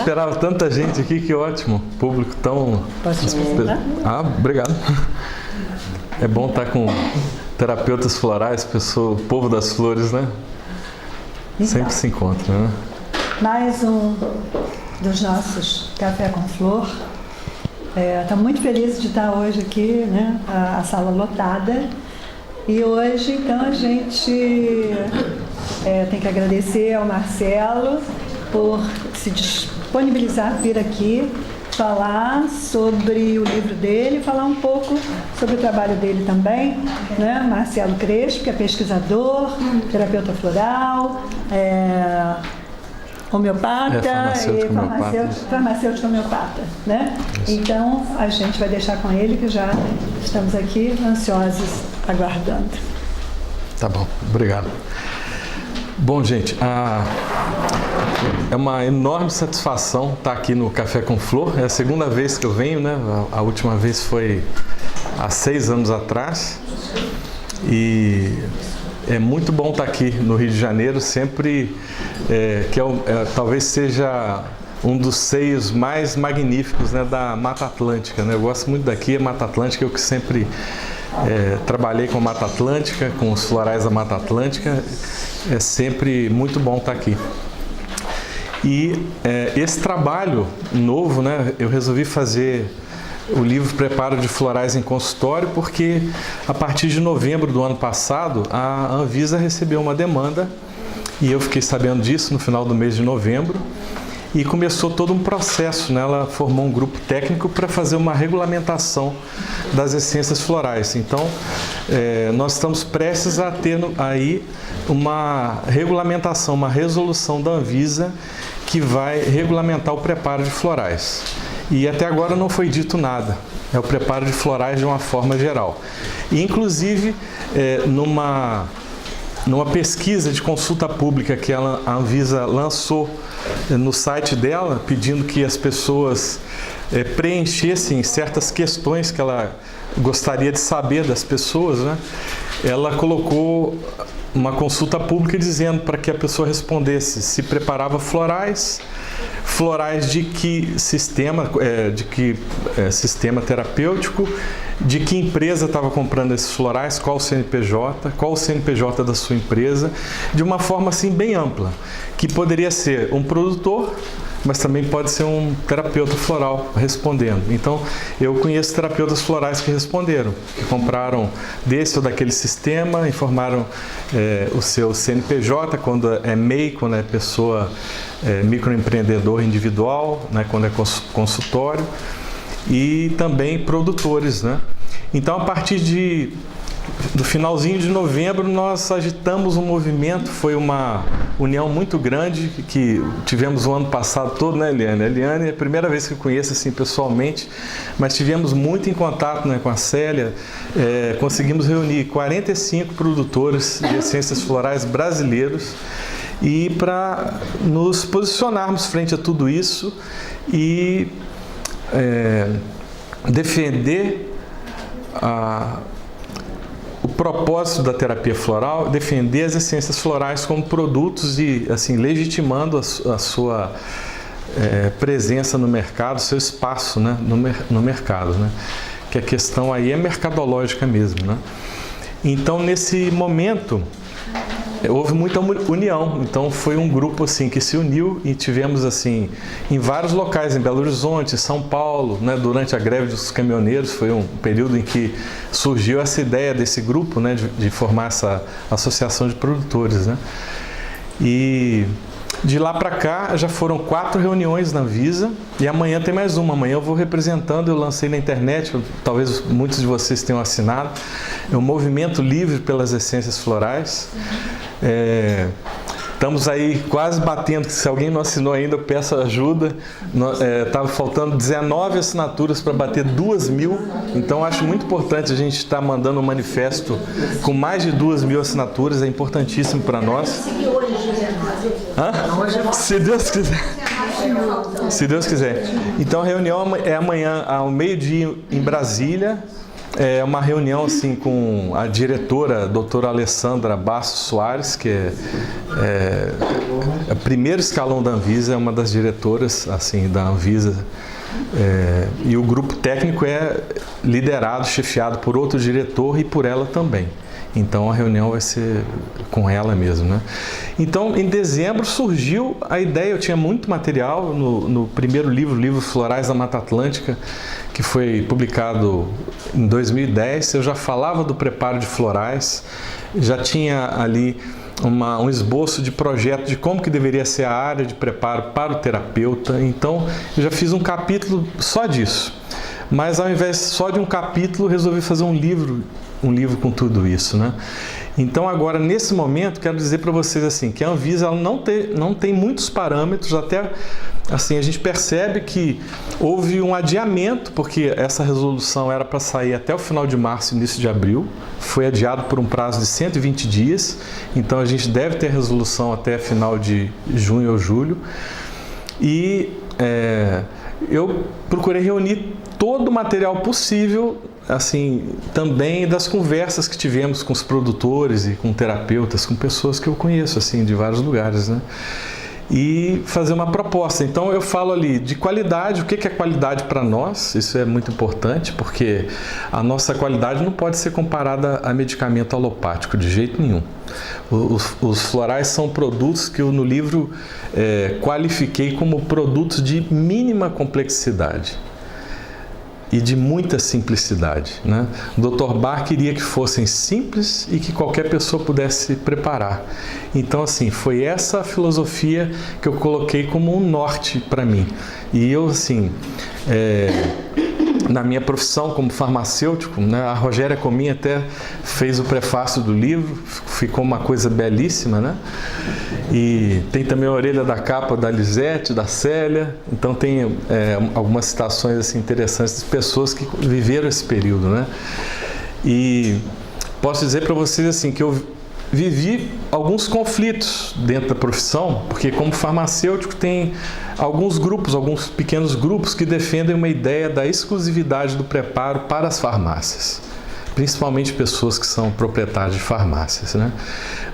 esperava tanta gente aqui, que ótimo. Público tão... Posso te apresentar? Ah, obrigado. É bom estar com terapeutas florais, pessoa, o povo das flores, né? Então, sempre se encontra, né? Mais um dos nossos Café com Flor. Estou muito feliz de estar hoje aqui, né? A sala lotada. E hoje, então, a gente tem que agradecer ao Marcelo por se disponibilizar vir aqui falar sobre o livro dele, falar um pouco sobre o trabalho dele também, né? Marcelo Crespo, que é pesquisador, terapeuta floral, homeopata e farmacêutico homeopata, né? Então, a gente vai deixar com ele, que já estamos aqui ansiosos, aguardando. Tá bom, obrigado. Bom, gente, é uma enorme satisfação estar aqui no Café com Flor. É a segunda vez que eu venho, né? A última vez foi há 6 anos atrás. E é muito bom estar aqui no Rio de Janeiro, sempre que talvez seja um dos seios mais magníficos, né, da Mata Atlântica, né? Eu gosto muito daqui, a Mata Atlântica, eu que sempre trabalhei com Mata Atlântica, com os florais da Mata Atlântica, é sempre muito bom estar aqui. E esse trabalho novo, né, eu resolvi fazer o livro Preparo de Florais em Consultório, porque a partir de novembro do ano passado, a Anvisa recebeu uma demanda, e eu fiquei sabendo disso no final do mês de novembro, e começou todo um processo, né? Ela formou um grupo técnico para fazer uma regulamentação das essências florais. Então, nós estamos prestes a ter aí uma regulamentação, uma resolução da Anvisa que vai regulamentar o preparo de florais. E até agora não foi dito nada. É o preparo de florais de uma forma geral. E, inclusive, numa pesquisa de consulta pública que a Anvisa lançou no site dela, pedindo que as pessoas preenchessem certas questões que ela gostaria de saber das pessoas, né? Ela colocou uma consulta pública dizendo para que a pessoa respondesse se preparava florais de que sistema, sistema terapêutico, de que empresa estava comprando esses florais, qual o CNPJ da sua empresa, de uma forma assim bem ampla, que poderia ser um produtor, mas também pode ser um terapeuta floral respondendo. Então, eu conheço terapeutas florais que responderam, que compraram desse ou daquele sistema, informaram o seu CNPJ, quando é MEI, quando é pessoa microempreendedor individual, né, quando é consultório, e também produtores, né? Então, a partir do finalzinho de novembro, nós agitamos um movimento, foi uma união muito grande que tivemos o ano passado todo, né, Eliane? A Eliane é a primeira vez que eu conheço assim pessoalmente, mas tivemos muito em contato, né, com a Célia. Conseguimos reunir 45 produtores de essências florais brasileiros, e para nos posicionarmos frente a tudo isso e defender o propósito da terapia floral, defender as essências florais como produtos e assim legitimando a sua presença no mercado, seu espaço, né, no mercado, né? Que a questão aí é mercadológica mesmo, né? Então, nesse momento, houve muita união. Então, foi um grupo assim que se uniu e tivemos assim em vários locais, em Belo Horizonte, São Paulo, né, durante a greve dos caminhoneiros, foi um período em que surgiu essa ideia desse grupo, né, de formar essa associação de produtores, né? E de lá para cá já foram 4 reuniões na Anvisa e amanhã tem mais uma. Amanhã eu vou representando, eu lancei na internet, talvez muitos de vocês tenham assinado, é o Movimento Livre pelas Essências Florais. Estamos aí quase batendo, se alguém não assinou ainda, eu peço ajuda. Estava faltando 19 assinaturas para bater 2.000, então acho muito importante a gente estar mandando um manifesto com mais de 2.000 assinaturas, é importantíssimo para nós. Se Deus quiser. Se Deus quiser. Então a reunião é amanhã ao meio-dia em Brasília. é uma reunião assim com a diretora, a doutora Alessandra Bastos Soares, que é o primeiro escalão da Anvisa, é uma das diretoras assim da Anvisa. E o grupo técnico é liderado, chefiado por outro diretor e por ela também. Então a reunião vai ser com ela mesmo, né? Então em dezembro surgiu a ideia, eu tinha muito material no primeiro livro, o livro Florais da Mata Atlântica, que foi publicado em 2010, eu já falava do preparo de florais, já tinha ali um esboço de projeto de como que deveria ser a área de preparo para o terapeuta, então eu já fiz um capítulo só disso. Mas ao invés só de um capítulo, resolvi fazer um livro com tudo isso, né? Então agora, nesse momento, quero dizer para vocês assim, que a Anvisa ela não tem muitos parâmetros, até assim, a gente percebe que houve um adiamento, porque essa resolução era para sair até o final de março, início de abril, foi adiado por um prazo de 120 dias, então a gente deve ter a resolução até final de junho ou julho, e eu procurei reunir todo o material possível, assim, também das conversas que tivemos com os produtores e com terapeutas, com pessoas que eu conheço, assim, de vários lugares, né? E fazer uma proposta. Então eu falo ali de qualidade, o que é qualidade para nós, isso é muito importante, porque a nossa qualidade não pode ser comparada a medicamento alopático, de jeito nenhum. Os florais são produtos que eu no livro qualifiquei como produtos de mínima complexidade e de muita simplicidade, né? O Dr. Bach queria que fossem simples e que qualquer pessoa pudesse preparar. Então, assim, foi essa filosofia que eu coloquei como um norte para mim. E eu, assim, na minha profissão como farmacêutico, né, a Rogéria Comin até fez o prefácio do livro, ficou uma coisa belíssima, né? E tem também a orelha da capa da Lisete, da Célia, então tem algumas citações assim, interessantes de pessoas que viveram esse período, né? E posso dizer para vocês assim, que eu vivi alguns conflitos dentro da profissão, porque como farmacêutico tem alguns grupos, alguns pequenos grupos que defendem uma ideia da exclusividade do preparo para as farmácias, principalmente pessoas que são proprietários de farmácias, né?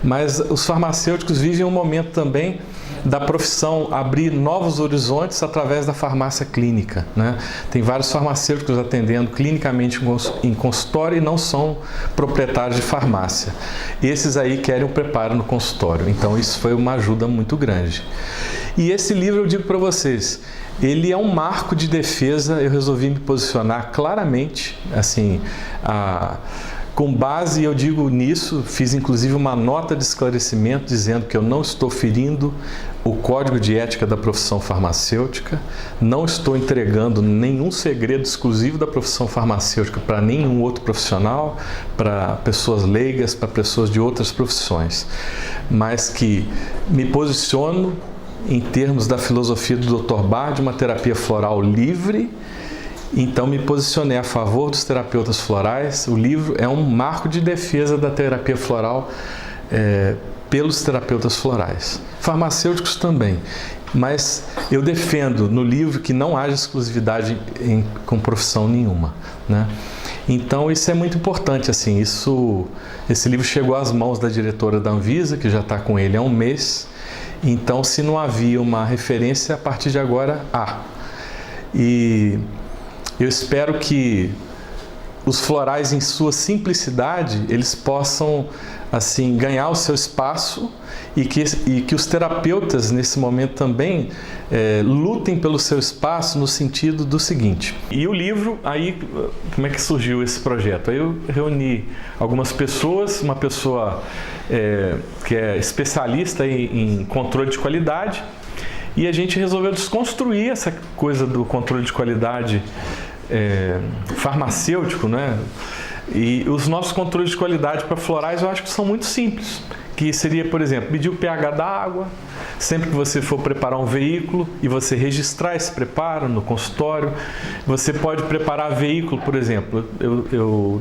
Mas os farmacêuticos vivem um momento também da profissão abrir novos horizontes através da farmácia clínica, né? Tem vários farmacêuticos atendendo clinicamente em consultório e não são proprietários de farmácia. Esses aí querem o preparo no consultório, então isso foi uma ajuda muito grande. E esse livro, eu digo para vocês, ele é um marco de defesa, eu resolvi me posicionar claramente, assim, com base, eu digo nisso, fiz inclusive uma nota de esclarecimento dizendo que eu não estou ferindo o Código de Ética da profissão farmacêutica, não estou entregando nenhum segredo exclusivo da profissão farmacêutica para nenhum outro profissional, para pessoas leigas, para pessoas de outras profissões, mas que me posiciono em termos da filosofia do Dr. Bach, de uma terapia floral livre. Então me posicionei a favor dos terapeutas florais. O livro é um marco de defesa da terapia floral pelos terapeutas florais. Farmacêuticos também. Mas eu defendo no livro que não haja exclusividade com profissão nenhuma, né? Então isso é muito importante, assim, esse livro chegou às mãos da diretora da Anvisa, que já está com ele há um mês. Então, se não havia uma referência, a partir de agora há. E eu espero que os florais, em sua simplicidade, eles possam assim ganhar o seu espaço e que os terapeutas, nesse momento também, lutem pelo seu espaço no sentido do seguinte. E o livro, aí, como é que surgiu esse projeto? Aí eu reuni algumas pessoas, uma pessoa que é especialista em controle de qualidade, e a gente resolveu desconstruir essa coisa do controle de qualidade farmacêutico, né? E os nossos controles de qualidade para florais eu acho que são muito simples, que seria, por exemplo, medir o pH da água, sempre que você for preparar um veículo e você registrar esse preparo no consultório. Você pode preparar veículo, por exemplo, eu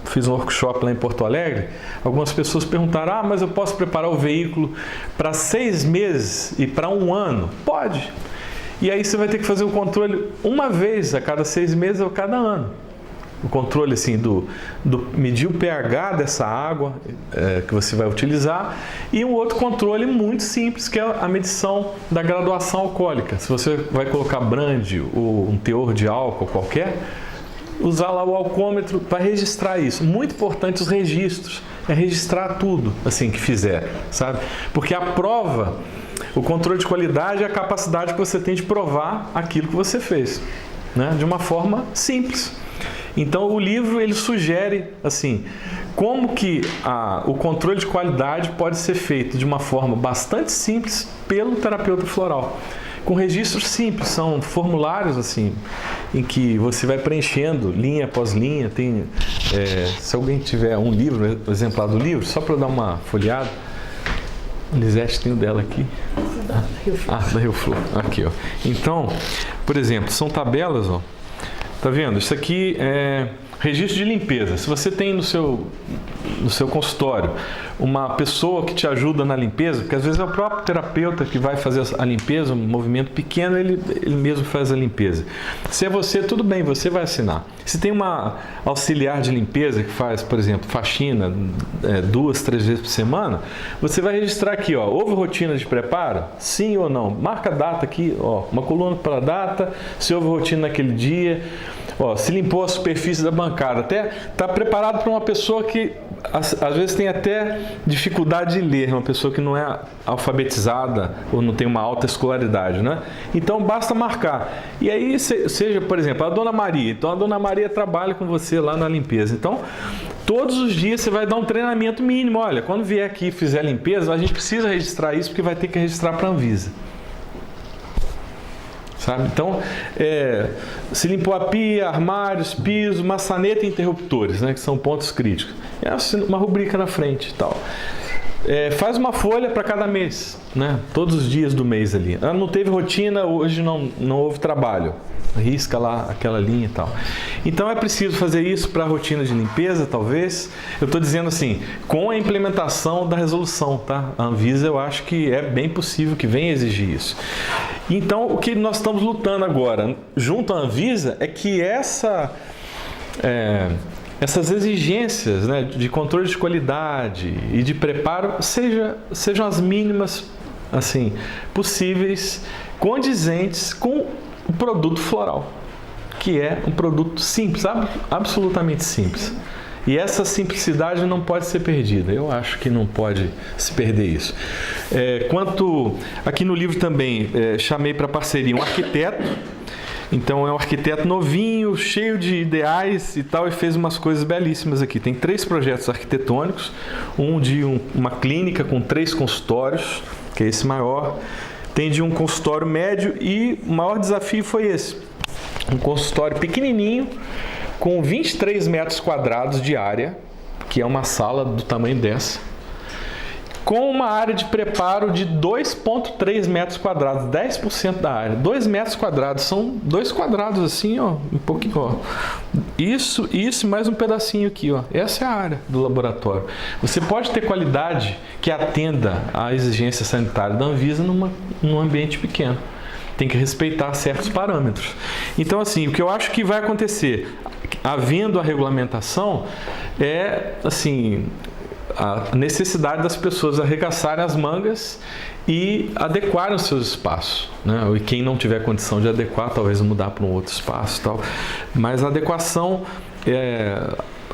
fiz um workshop lá em Porto Alegre, algumas pessoas perguntaram, mas eu posso preparar o veículo para 6 meses e para 1 ano? Pode! E aí você vai ter que fazer o controle uma vez a cada 6 meses ou a cada ano. o controle assim do medir o pH dessa água que você vai utilizar, e um outro controle muito simples, que é a medição da graduação alcoólica. Se você vai colocar brand ou um teor de álcool qualquer, usar lá o alcômetro para registrar isso. Muito importante os registros, é registrar tudo assim que fizer, sabe? Porque a prova, o controle de qualidade é a capacidade que você tem de provar aquilo que você fez, né? De uma forma simples. Então o livro ele sugere assim, como que o controle de qualidade pode ser feito de uma forma bastante simples pelo terapeuta floral. Com registros simples, são formulários assim, em que você vai preenchendo linha após linha. Tem, se alguém tiver um livro, um exemplar do livro, só para eu dar uma folheada. Lisete tem o dela aqui. Da Rio Flor. Aqui, ó. Então, por exemplo, são tabelas, ó. Tá vendo? Isso aqui é registro de limpeza. Se você tem no seu consultório uma pessoa que te ajuda na limpeza, porque às vezes é o próprio terapeuta que vai fazer a limpeza, um movimento pequeno, ele mesmo faz a limpeza. Se é você, tudo bem, você vai assinar. Se tem uma auxiliar de limpeza que faz, por exemplo, faxina 2, 3 vezes por semana, você vai registrar aqui, ó, houve rotina de preparo? Sim ou não? Marca a data aqui, ó, uma coluna para a data, se houve rotina naquele dia. Ó, se limpou a superfície da bancada, até está preparado para uma pessoa que às vezes tem até dificuldade de ler, uma pessoa que não é alfabetizada ou não tem uma alta escolaridade, né? Então basta marcar. E aí, seja, por exemplo, a Dona Maria. Então a Dona Maria trabalha com você lá na limpeza. Então, todos os dias você vai dar um treinamento mínimo. Olha, quando vier aqui e fizer a limpeza, a gente precisa registrar isso, porque vai ter que registrar para a Anvisa. Sabe? Então, se limpou a pia, armários, piso, maçaneta e interruptores, né, que são pontos críticos. É uma rubrica na frente e tal. Faz uma folha para cada mês, né, todos os dias do mês ali. Não teve rotina, hoje não houve trabalho. Risca lá aquela linha e tal. Então é preciso fazer isso para a rotina de limpeza, talvez. Eu estou dizendo assim, com a implementação da resolução, tá? A Anvisa, eu acho que é bem possível que venha exigir isso. Então, o que nós estamos lutando agora, junto à Anvisa, é que essas exigências, né, de controle de qualidade e de preparo sejam as mínimas assim, possíveis, condizentes com o produto floral, que é um produto simples, absolutamente simples. E essa simplicidade não pode ser perdida. Eu acho que não pode se perder isso. Quanto aqui no livro também, chamei para parceria um arquiteto. Então é um arquiteto novinho, cheio de ideais e tal, e fez umas coisas belíssimas aqui. Tem 3 projetos arquitetônicos, um de uma clínica com 3 consultórios, que é esse maior. Tem de um consultório médio e o maior desafio foi esse. Um consultório pequenininho, com 23 metros quadrados de área, que é uma sala do tamanho dessa, com uma área de preparo de 2,3 metros quadrados, 10% da área. 2 metros quadrados, são 2 quadrados assim, ó, um pouquinho, ó. Isso mais um pedacinho aqui, ó. Essa é a área do laboratório. Você pode ter qualidade que atenda à exigência sanitária da Anvisa num ambiente pequeno. Tem que respeitar certos parâmetros. Então, assim, o que eu acho que vai acontecer, havendo a regulamentação, é, assim, a necessidade das pessoas arregaçarem as mangas e adequarem os seus espaços, né? E quem não tiver condição de adequar, talvez mudar para um outro espaço e tal. Mas a adequação,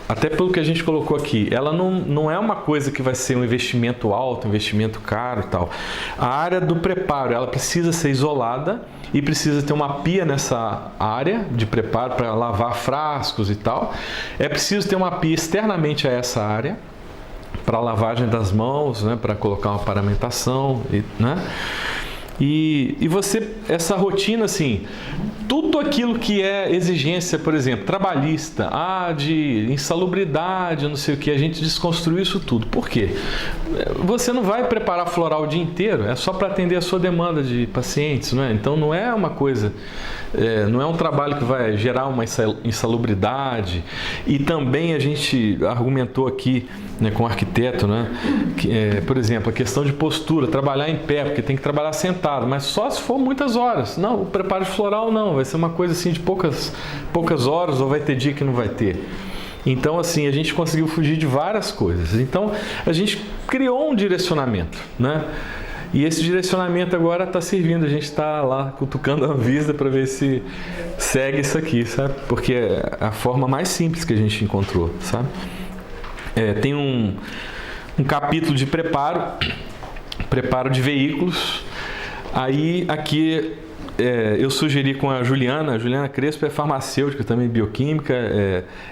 até pelo que a gente colocou aqui, ela não é uma coisa que vai ser um investimento alto, um investimento caro e tal. A área do preparo, ela precisa ser isolada e precisa ter uma pia nessa área de preparo para lavar frascos e tal. É preciso ter uma pia externamente a essa área, para lavagem das mãos, né, para colocar uma paramentação, né? E você, essa rotina, assim, tudo aquilo que é exigência, por exemplo, trabalhista, de insalubridade, não sei o que, a gente desconstruiu isso tudo. Por quê? Você não vai preparar floral o dia inteiro, é só para atender a sua demanda de pacientes, não é? Então não é uma coisa não é um trabalho que vai gerar uma insalubridade. E também a gente argumentou aqui, né, com o arquiteto, né, que, por exemplo, a questão de postura, trabalhar em pé, porque tem que trabalhar sentado, mas só se for muitas horas. Não, o preparo floral não, vai ser uma coisa assim de poucas horas, ou vai ter dia que não vai ter. Então, assim, a gente conseguiu fugir de várias coisas. Então, a gente criou um direcionamento, né? E esse direcionamento agora está servindo, a gente está lá cutucando a Anvisa para ver se segue isso aqui, sabe? Porque é a forma mais simples que a gente encontrou, sabe? Tem um capítulo de preparo de veículos. Aí aqui eu sugeri com a Juliana Crespo, é farmacêutica, também bioquímica,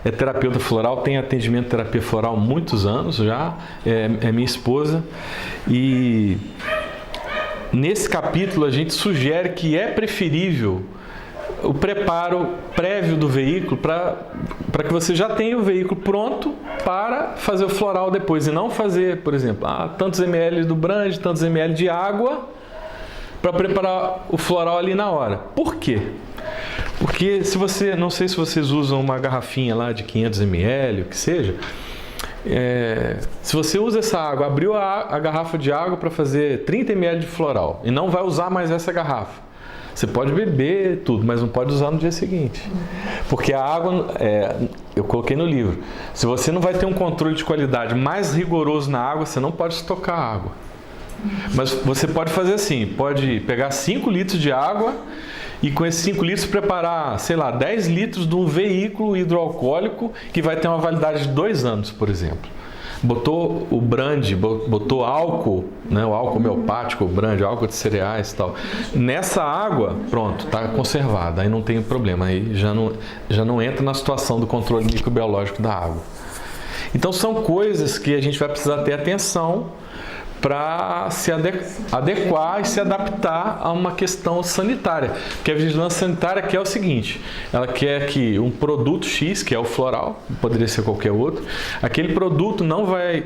é terapeuta floral, tem atendimento de terapia floral há muitos anos já, é minha esposa. E nesse capítulo a gente sugere que é preferível o preparo prévio do veículo para que você já tenha o veículo pronto para fazer o floral depois, e não fazer, por exemplo, tantos ml do Brand, tantos ml de água para preparar o floral ali na hora. Por quê? Porque se você, não sei se vocês usam uma garrafinha lá de 500 ml, o que seja, se você usa essa água, abriu a garrafa de água para fazer 30 ml de floral e não vai usar mais essa garrafa, você pode beber tudo, mas não pode usar no dia seguinte. Porque a água, eu coloquei no livro, se você não vai ter um controle de qualidade mais rigoroso na água, você não pode estocar água. Mas você pode fazer assim, pode pegar 5 litros de água e com esses 5 litros preparar, sei lá, 10 litros de um veículo hidroalcoólico que vai ter uma validade de 2 anos, por exemplo. Botou o Brand, botou álcool, né, o álcool homeopático, o Brand, álcool de cereais e tal. Nessa água, pronto, está conservada, aí não tem problema, aí já não entra na situação do controle microbiológico da água. Então são coisas que a gente vai precisar ter atenção para se adequar e se adaptar a uma questão sanitária. Porque a vigilância sanitária quer o seguinte, ela quer que um produto X, que é o floral, poderia ser qualquer outro, aquele produto não vai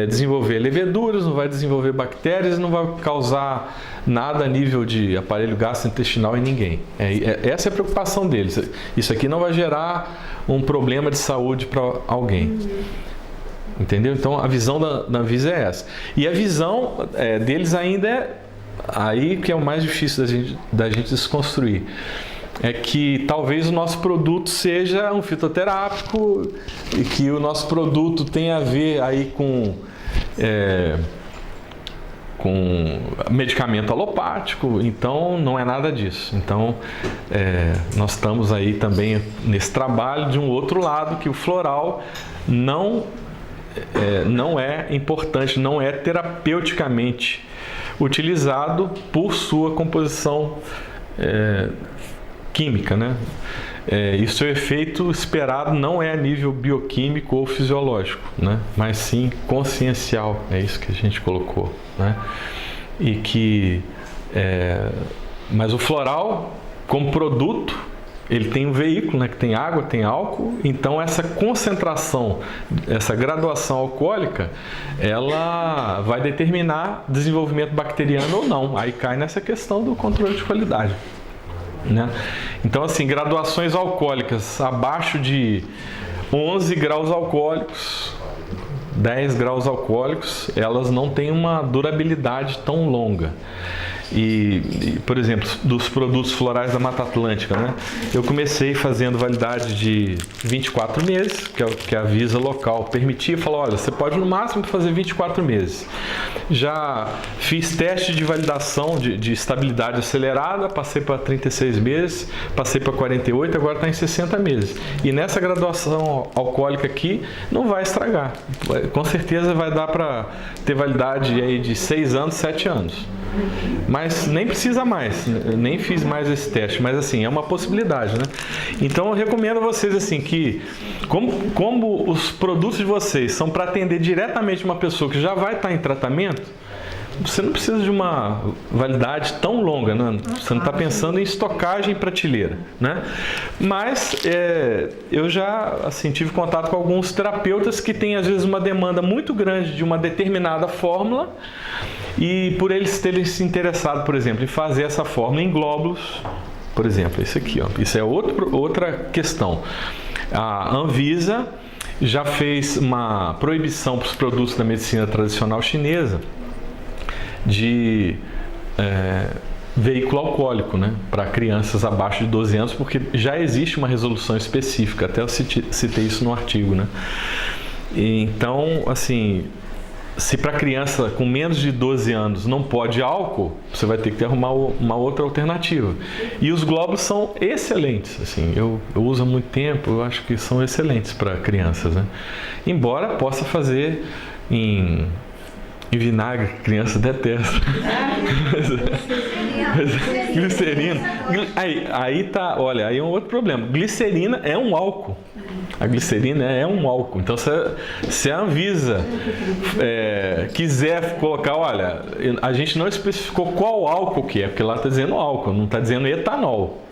desenvolver leveduras, não vai desenvolver bactérias, não vai causar nada a nível de aparelho gastrointestinal em ninguém. Essa é a preocupação deles. Isso aqui não vai gerar um problema de saúde para alguém. Entendeu? Então a visão da Anvisa é essa. E a visão deles ainda é aí que é o mais difícil da gente desconstruir. É que talvez o nosso produto seja um fitoterápico e que o nosso produto tenha a ver aí com medicamento alopático. Então não é nada disso. Então nós estamos aí também nesse trabalho de um outro lado, que o floral não é importante, não é terapeuticamente utilizado por sua composição química, né? E o seu efeito esperado não é a nível bioquímico ou fisiológico, né? Mas sim consciencial, é isso que a gente colocou, né? E que, mas o floral como produto, ele tem um veículo, né, que tem água, tem álcool, então essa concentração, essa graduação alcoólica, ela vai determinar desenvolvimento bacteriano ou não. Aí cai nessa questão do controle de qualidade, né? Então, assim, graduações alcoólicas abaixo de 11 graus alcoólicos, 10 graus alcoólicos, elas não têm uma durabilidade tão longa. E, por exemplo, dos produtos florais da Mata Atlântica, né? Eu comecei fazendo validade de 24 meses, que é o que a Anvisa local permitia, falou, olha, você pode no máximo fazer 24 meses. Já fiz teste de validação de estabilidade acelerada, passei para 36 meses, passei para 48, agora está em 60 meses. E nessa graduação alcoólica aqui, não vai estragar. Com certeza vai dar para ter validade aí de 6 anos, 7 anos. Mas nem precisa mais, nem fiz mais esse teste, mas assim, é uma possibilidade, né? Então eu recomendo a vocês assim que, como os produtos de vocês são para atender diretamente uma pessoa que já vai estar em tratamento, você não precisa de uma validade tão longa, né? Você não está pensando em estocagem em prateleira, né? Mas eu já assim, tive contato com alguns terapeutas que têm às vezes uma demanda muito grande de uma determinada fórmula, e por eles terem se interessado, por exemplo, em fazer essa fórmula em glóbulos, Por exemplo, esse aqui, ó. Isso é outra questão. A Anvisa já fez uma proibição para os produtos da medicina tradicional chinesa de veículo alcoólico, né, para crianças abaixo de 12 anos, porque já existe uma resolução específica, até eu citei isso no artigo, né? Então, assim, se para criança com menos de 12 anos não pode álcool, você vai ter que arrumar uma outra alternativa. E os glóbulos são excelentes, assim, eu uso há muito tempo, eu acho que são excelentes para crianças, né? Embora possa fazer em vinagre, criança detesta. Glicerina. Aí tá, olha, aí é um outro problema. Glicerina é um álcool. A glicerina é um álcool. Então, se a Anvisa quiser colocar, olha, a gente não especificou qual álcool que é, porque lá está dizendo álcool, não está dizendo etanol.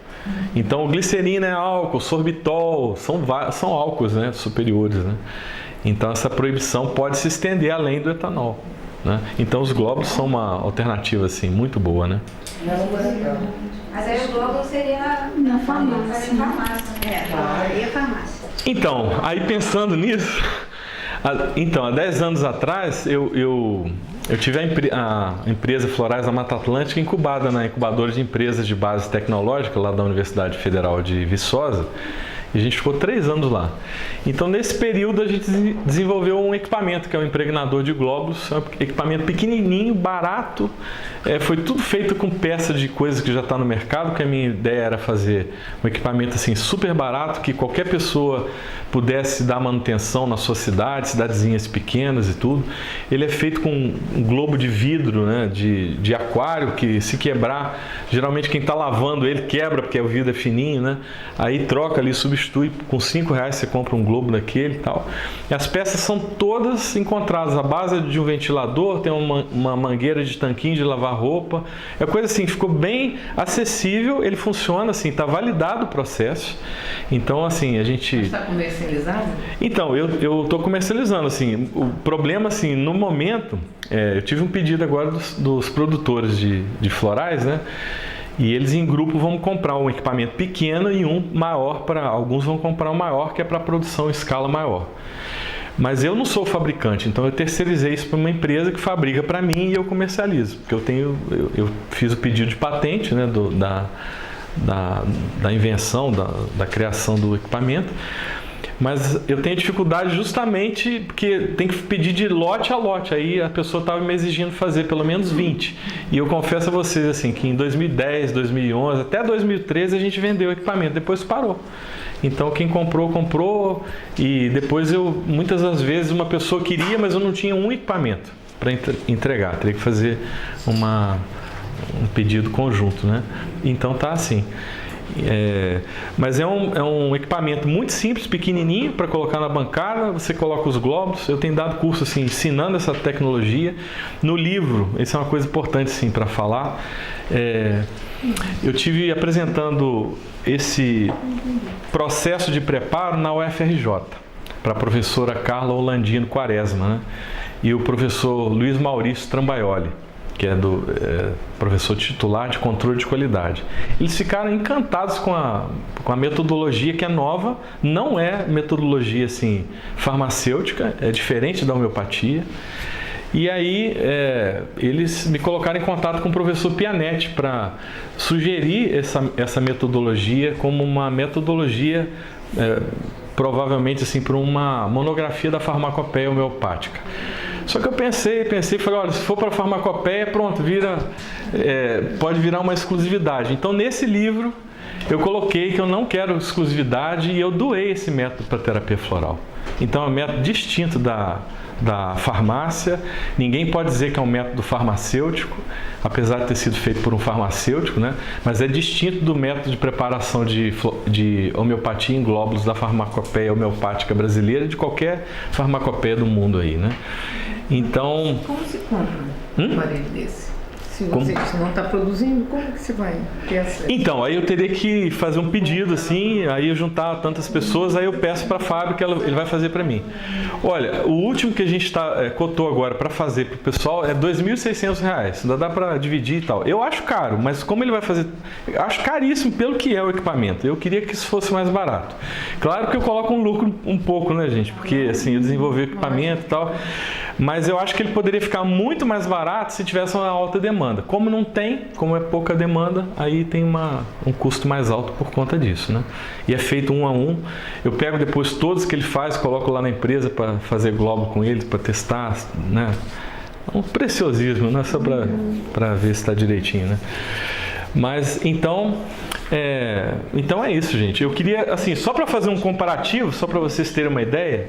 Então, glicerina é álcool, sorbitol, são álcools, né, superiores, né? Então, essa proibição pode se estender além do etanol, né? Então, os glóbulos são uma alternativa, assim, muito boa, né? Mas aí o glóbulo seria na farmácia. Aí a farmácia. Então, aí pensando nisso, há 10 anos atrás, eu tive a empresa Florais da Mata Atlântica incubada na incubadora de empresas de base tecnológica lá da Universidade Federal de Viçosa. E a gente ficou 3 anos lá. Então, nesse período, a gente desenvolveu um equipamento, que é o impregnador de glóbulos. É um equipamento pequenininho, barato. Foi tudo feito com peça de coisa que já está no mercado, porque a minha ideia era fazer um equipamento assim, super barato, que qualquer pessoa pudesse dar manutenção na sua cidade, cidadezinhas pequenas e tudo. Ele é feito com um globo de vidro, né, de aquário, que se quebrar, geralmente quem está lavando ele quebra, porque o vidro é fininho, né? Aí troca ali, substitui, com R$5 você compra um globo daquele e tal. E as peças são todas encontradas. A base de um ventilador, tem uma mangueira de tanquinho de lavar roupa. É coisa assim, ficou bem acessível, ele funciona assim, está validado o processo. Então, assim, a gente... Está comercializado? Então, eu estou comercializando, assim, o problema, assim, no momento, eu tive um pedido agora dos produtores de florais, né? E eles em grupo vão comprar um equipamento pequeno e um maior alguns vão comprar um maior, que é para produção em escala maior. Mas eu não sou fabricante, então eu terceirizei isso para uma empresa que fabrica para mim e eu comercializo. Porque eu fiz o pedido de patente, né, da invenção, da criação do equipamento. Mas eu tenho dificuldade justamente porque tem que pedir de lote a lote. Aí a pessoa estava me exigindo fazer pelo menos 20. E eu confesso a vocês assim, que em 2010, 2011, até 2013 a gente vendeu o equipamento, depois parou. Então quem comprou e depois muitas das vezes uma pessoa queria, mas eu não tinha um equipamento para entregar. Teria que fazer um pedido conjunto, né? Então tá assim. Mas é um equipamento muito simples, pequenininho, para colocar na bancada. Você coloca os glóbulos. Eu tenho dado curso assim, ensinando essa tecnologia. No livro, isso é uma coisa importante assim, para falar. Eu tive apresentando esse processo de preparo na UFRJ para a professora Carla Orlandino Quaresma, né? E o professor Luiz Maurício Trambaioli, que é professor titular de controle de qualidade. Eles ficaram encantados com a metodologia, que é nova, não é metodologia assim, farmacêutica, é diferente da homeopatia. E aí eles me colocaram em contato com o professor Pianetti para sugerir essa metodologia como uma metodologia provavelmente assim, para uma monografia da farmacopeia homeopática. Só que eu pensei e falei, olha, se for para farmacopeia, pronto, pode virar uma exclusividade. Então, nesse livro, eu coloquei que eu não quero exclusividade e eu doei esse método para terapia floral. Então, é um método distinto da farmácia. Ninguém pode dizer que é um método farmacêutico, apesar de ter sido feito por um farmacêutico, né? Mas é distinto do método de preparação de homeopatia em glóbulos da farmacopeia homeopática brasileira, de qualquer farmacopeia do mundo aí, né? Então... Como se compra um aparelho desse? Se você não está produzindo, como que você vai ter acesso? Então, aí eu teria que fazer um pedido assim, aí eu juntar tantas pessoas, aí eu peço para a fábrica, ele vai fazer para mim. Olha, o último que a gente cotou agora para fazer para o pessoal é R$ 2.600. Ainda dá para dividir e tal. Eu acho caro, mas como ele vai fazer... Eu acho caríssimo pelo que é o equipamento. Eu queria que isso fosse mais barato. Claro que eu coloco um lucro um pouco, né, gente? Porque assim, eu desenvolvi o equipamento e tal. Mas eu acho que ele poderia ficar muito mais barato se tivesse uma alta demanda. Como não tem, como é pouca demanda, aí tem um custo mais alto por conta disso, né? E é feito um a um. Eu pego depois todos que ele faz, coloco lá na empresa para fazer globo com ele, para testar, né? Um preciosismo, né? Só para ver se está direitinho, né? Mas então é isso, gente. Eu queria, assim, só para fazer um comparativo, só para vocês terem uma ideia,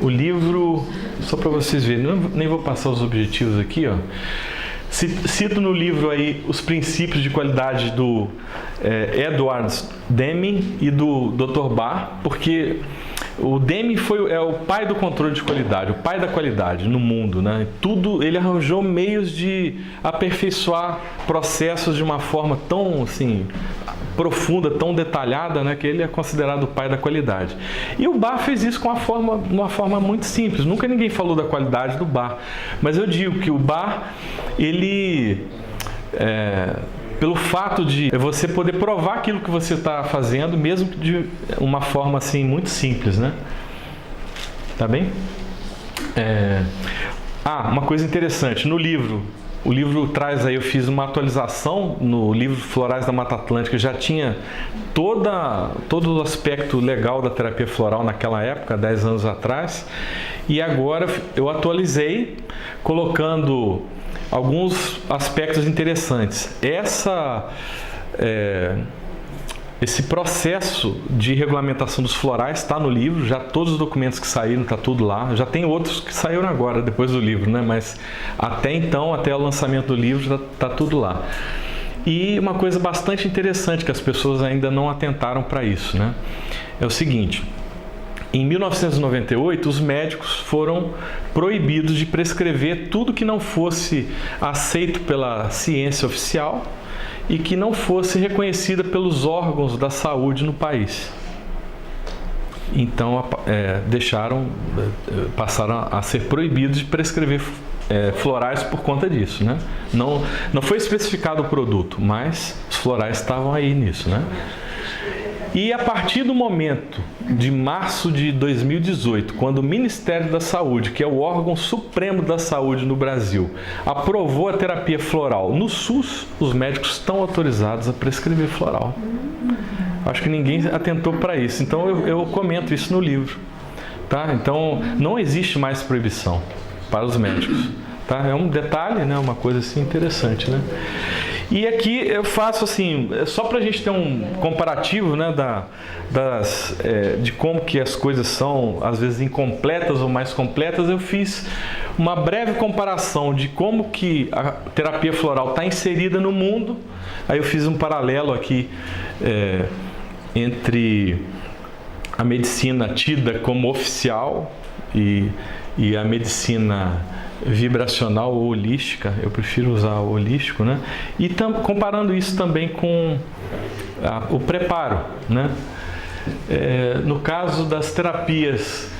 o livro, só para vocês verem, nem vou passar os objetivos aqui, ó. Cito no livro aí os princípios de qualidade do Edward Deming e do Dr. Barr, porque o Deming é o pai do controle de qualidade, o pai da qualidade no mundo, né? Tudo, ele arranjou meios de aperfeiçoar processos de uma forma tão assim profunda, tão detalhada, né, que ele é considerado o pai da qualidade. E o Barr fez isso de uma forma muito simples. Nunca ninguém falou da qualidade do Barr, mas eu digo que o Barr, ele pelo fato de você poder provar aquilo que você está fazendo, mesmo de uma forma assim muito simples, né? Tá bem? Uma coisa interessante, no livro, o livro traz aí, eu fiz uma atualização no livro Florais da Mata Atlântica, já tinha todo o aspecto legal da terapia floral naquela época, 10 anos atrás, e agora eu atualizei colocando alguns aspectos interessantes. Esse processo de regulamentação dos florais está no livro, já todos os documentos que saíram, está tudo lá. Já tem outros que saíram agora, depois do livro, né? Mas até então, até o lançamento do livro, já está tudo lá. E uma coisa bastante interessante, que as pessoas ainda não atentaram para isso, né? É o seguinte: em 1998, os médicos foram proibidos de prescrever tudo que não fosse aceito pela ciência oficial e que não fosse reconhecida pelos órgãos da saúde no país. Então, passaram a ser proibidos de prescrever florais por conta disso, né? Não foi especificado o produto, mas os florais estavam aí nisso, né? E a partir do momento de março de 2018, quando o Ministério da Saúde, que é o órgão supremo da saúde no Brasil, aprovou a terapia floral no SUS, os médicos estão autorizados a prescrever floral. Acho que ninguém atentou para isso, então eu comento isso no livro, tá? Então não existe mais proibição para os médicos, tá? É um detalhe, né? Uma coisa assim interessante, né? E aqui eu faço assim, só para a gente ter um comparativo, né, de como que as coisas são, às vezes, incompletas ou mais completas, eu fiz uma breve comparação de como que a terapia floral está inserida no mundo. Aí eu fiz um paralelo aqui entre a medicina tida como oficial e a medicina vibracional ou holística, eu prefiro usar o holístico, né? E comparando isso também com o preparo, né? No caso das terapias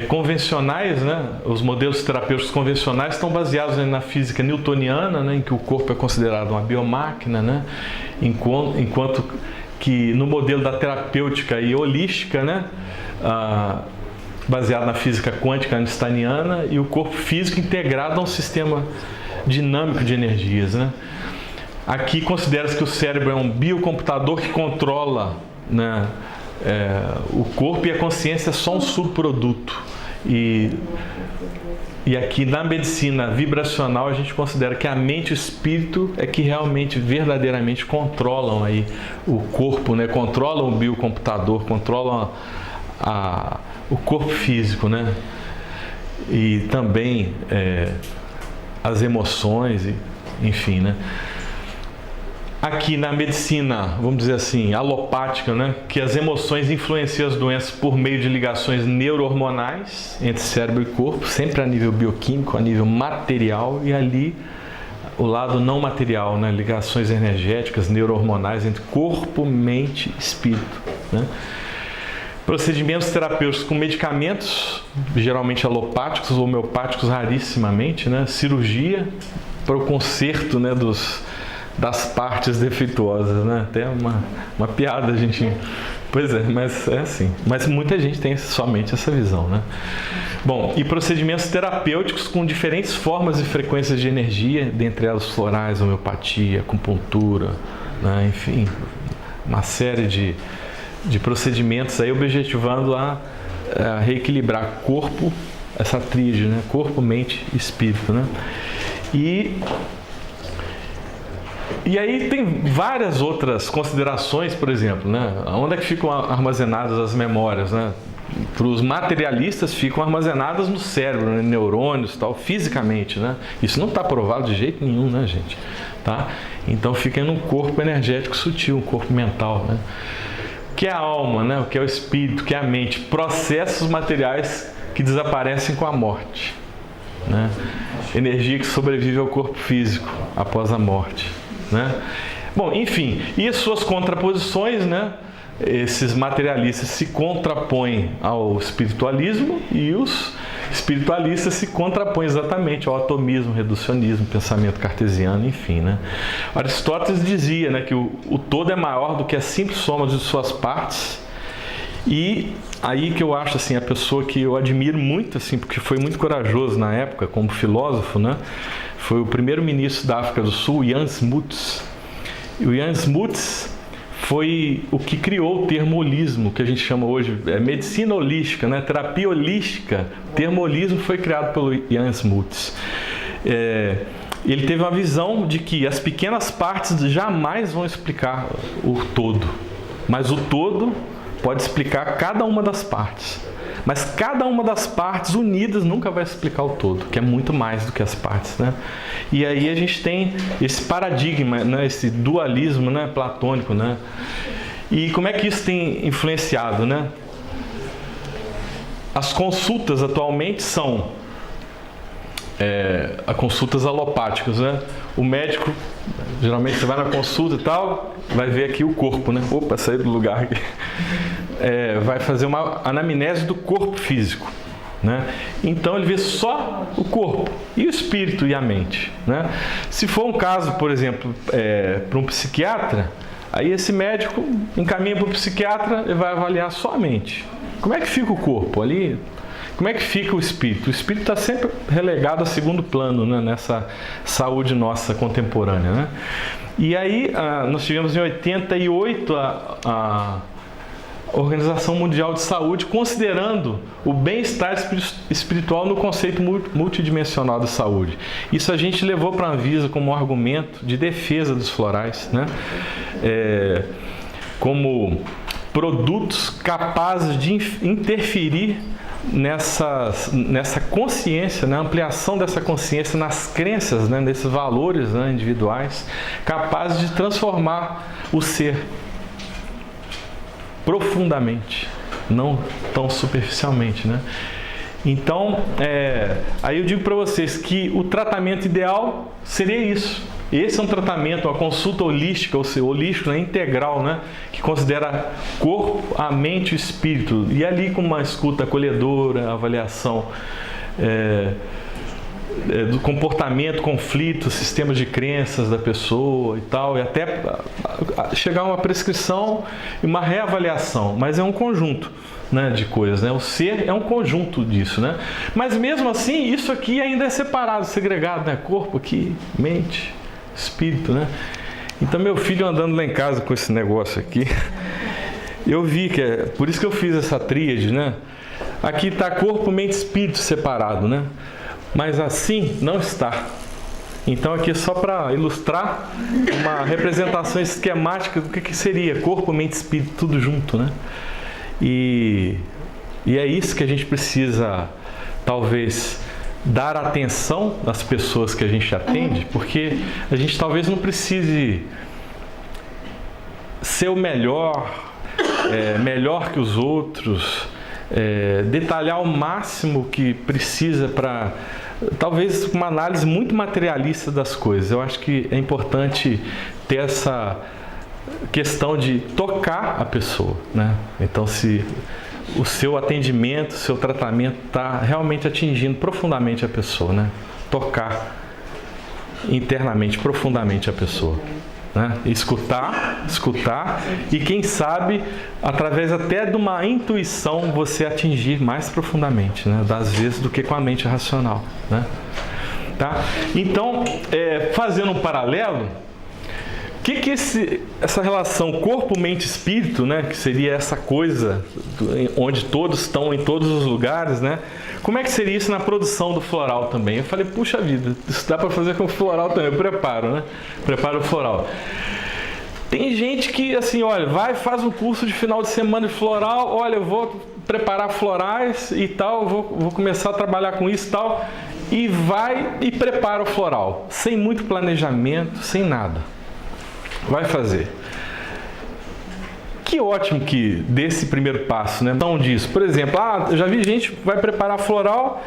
convencionais, né? Os modelos terapêuticos convencionais estão baseados na física newtoniana, né? Em que o corpo é considerado uma biomáquina, né? Enquanto que no modelo da terapêutica e holística, né? Baseado na física quântica einsteiniana, e o corpo físico integrado a um sistema dinâmico de energias, né? Aqui considera-se que o cérebro é um biocomputador que controla, né, o corpo, e a consciência é só um subproduto. E aqui na medicina vibracional a gente considera que a mente e o espírito é que realmente, verdadeiramente controlam aí o corpo, né? Controlam o biocomputador, controlam o corpo físico, né? E também as emoções, enfim, né? aqui na medicina, vamos dizer assim, alopática, né, que as emoções influenciam as doenças por meio de ligações neurohormonais entre cérebro e corpo, sempre a nível bioquímico, a nível material, e ali o lado não material, né, ligações energéticas, neurohormonais entre corpo, mente e espírito, né. Procedimentos terapêuticos com medicamentos, geralmente alopáticos ou homeopáticos rarissimamente, né, cirurgia para o conserto, né, das partes defeituosas, né? Até uma piada a gente... Pois é, mas é assim. Mas muita gente tem somente essa visão, né? Bom, e procedimentos terapêuticos com diferentes formas e frequências de energia, dentre elas florais, homeopatia, acupuntura, né? Enfim, uma série de procedimentos aí objetivando a reequilibrar corpo, essa tríade, né? Corpo, mente e espírito, né? E aí tem várias outras considerações, por exemplo, né? Onde é que ficam armazenadas as memórias, né? Para os materialistas ficam armazenadas no cérebro, né? Neurônios, tal, fisicamente, né? Isso não está provado de jeito nenhum, né, gente? Tá? Então fica num corpo energético sutil, um corpo mental, né? O que é a alma, né? O que é o espírito, o que é a mente? Processos materiais que desaparecem com a morte, né? Energia que sobrevive ao corpo físico após a morte, né? Bom, enfim, e suas contraposições, né? Esses materialistas se contrapõem ao espiritualismo e os espiritualistas se contrapõem exatamente ao atomismo, reducionismo, pensamento cartesiano, enfim, né? Aristóteles dizia, né, que o todo é maior do que a simples soma de suas partes. E aí que eu acho assim, a pessoa que eu admiro muito, assim, porque foi muito corajoso na época como filósofo, né? Foi o primeiro-ministro da África do Sul, Jan Smuts. E o Jan Smuts foi o que criou o termo holismo, que a gente chama hoje medicina holística, né? Terapia holística. O termo holismo foi criado pelo Jan Smuts. Ele teve uma visão de que as pequenas partes jamais vão explicar o todo, mas o todo pode explicar cada uma das partes. Mas cada uma das partes unidas nunca vai explicar o todo, que é muito mais do que as partes, né? E aí a gente tem esse paradigma, né? Esse dualismo, né? Platônico, né? E como é que isso tem influenciado, né? As consultas atualmente são consultas alopáticas, né? O médico, geralmente você vai na consulta e tal, vai ver aqui o corpo, né? Opa, saí do lugar aqui. Vai fazer uma anamnese do corpo físico, né? Então ele vê só o corpo e o espírito e a mente, né? Se for um caso, por exemplo, para um psiquiatra, aí esse médico encaminha para o psiquiatra e vai avaliar só a mente. Como é que fica o corpo ali? Como é que fica o espírito? O espírito está sempre relegado a segundo plano, né, nessa saúde nossa contemporânea, né? E aí nós tivemos em 88 a Organização Mundial de Saúde considerando o bem-estar espiritual no conceito multidimensional da saúde. Isso a gente levou para a Anvisa como um argumento de defesa dos florais, né? Como produtos capazes de interferir nessa consciência, na ampliação dessa consciência, nas crenças, né, nesses valores, né, individuais, capazes de transformar o ser profundamente, não tão superficialmente, né? Então, aí eu digo para vocês que o tratamento ideal seria isso. Esse é um tratamento, uma consulta holística, ou seja, holístico, né, integral, né, que considera corpo, a mente e o espírito. E ali com uma escuta acolhedora, avaliação do comportamento, conflito, sistemas de crenças da pessoa e tal, e até chegar a uma prescrição e uma reavaliação. Mas é um conjunto, né, de coisas, né? O ser é um conjunto disso, né? Mas mesmo assim, isso aqui ainda é separado, segregado, né? Corpo aqui, mente, espírito, né? Então meu filho andando lá em casa com esse negócio aqui, eu vi que por isso que eu fiz essa tríade, né? Aqui está corpo, mente, espírito separado, né? Mas assim não está. Então aqui é só para ilustrar uma representação esquemática do que seria corpo, mente, espírito, tudo junto, né? E é isso que a gente precisa, talvez, dar atenção às pessoas que a gente atende, porque a gente talvez não precise ser o melhor, melhor que os outros, detalhar o máximo que precisa para, talvez uma análise muito materialista das coisas. Eu acho que é importante ter essa questão de tocar a pessoa, né? Então, se o seu atendimento, o seu tratamento está realmente atingindo profundamente a pessoa, né? Tocar internamente, profundamente a pessoa, né? Escutar e quem sabe, através até de uma intuição, você atingir mais profundamente, né? Das vezes do que com a mente racional, né? Tá? Então, fazendo um paralelo, que essa relação corpo, mente, espírito, né, que seria essa coisa onde todos estão em todos os lugares, né? Como é que seria isso na produção do floral também? Eu falei, puxa vida, isso dá para fazer com o floral também. Eu preparo, né? Preparo o floral. Tem gente que, assim, olha, faz um curso de final de semana de floral, olha, eu vou preparar florais e tal, vou começar a trabalhar com isso e tal, e vai e prepara o floral, sem muito planejamento, sem nada. Vai fazer. Que ótimo que desse primeiro passo, né? Então disso, por exemplo, eu já vi gente que vai preparar floral,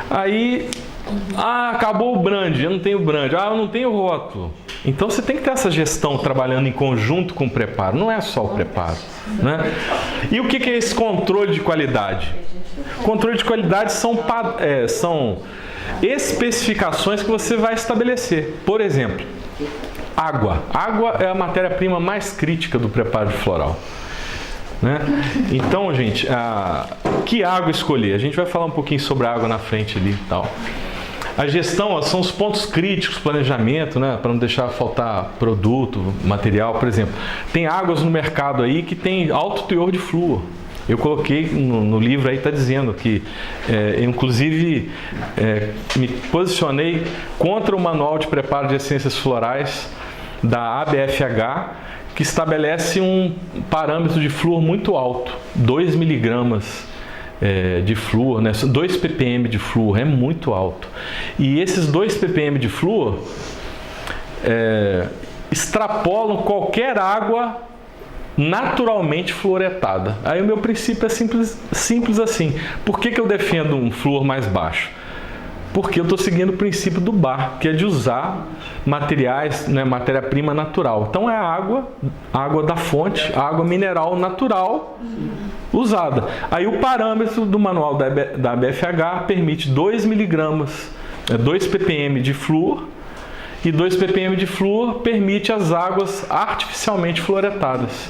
aí acabou o brand, eu não tenho brand, eu não tenho rótulo. Então você tem que ter essa gestão trabalhando em conjunto com o preparo, não é só o preparo, né? E o que é esse controle de qualidade? Controle de qualidade são especificações que você vai estabelecer. Por exemplo, água. Água é a matéria-prima mais crítica do preparo de floral, né? Então, gente, que água escolher? A gente vai falar um pouquinho sobre a água na frente ali e tal. A gestão são os pontos críticos, planejamento, né? Para não deixar faltar produto, material, por exemplo. Tem águas no mercado aí que tem alto teor de flúor. Eu coloquei no livro aí, está dizendo que, inclusive, me posicionei contra o manual de preparo de essências florais da ABFH, que estabelece um parâmetro de flúor muito alto, 2 miligramas de flúor, né? 2 ppm de flúor, é muito alto. E esses 2 ppm de flúor extrapolam qualquer água naturalmente fluoretada. Aí o meu princípio é simples assim. Por que eu defendo um flúor mais baixo? Porque eu estou seguindo o princípio do bar, que é de usar materiais, né, matéria-prima natural. Então é a água da fonte, água mineral natural usada. Aí o parâmetro do manual da BFH permite 2 miligramas, 2 ppm de flúor, e 2 ppm de flúor permite as águas artificialmente fluoretadas.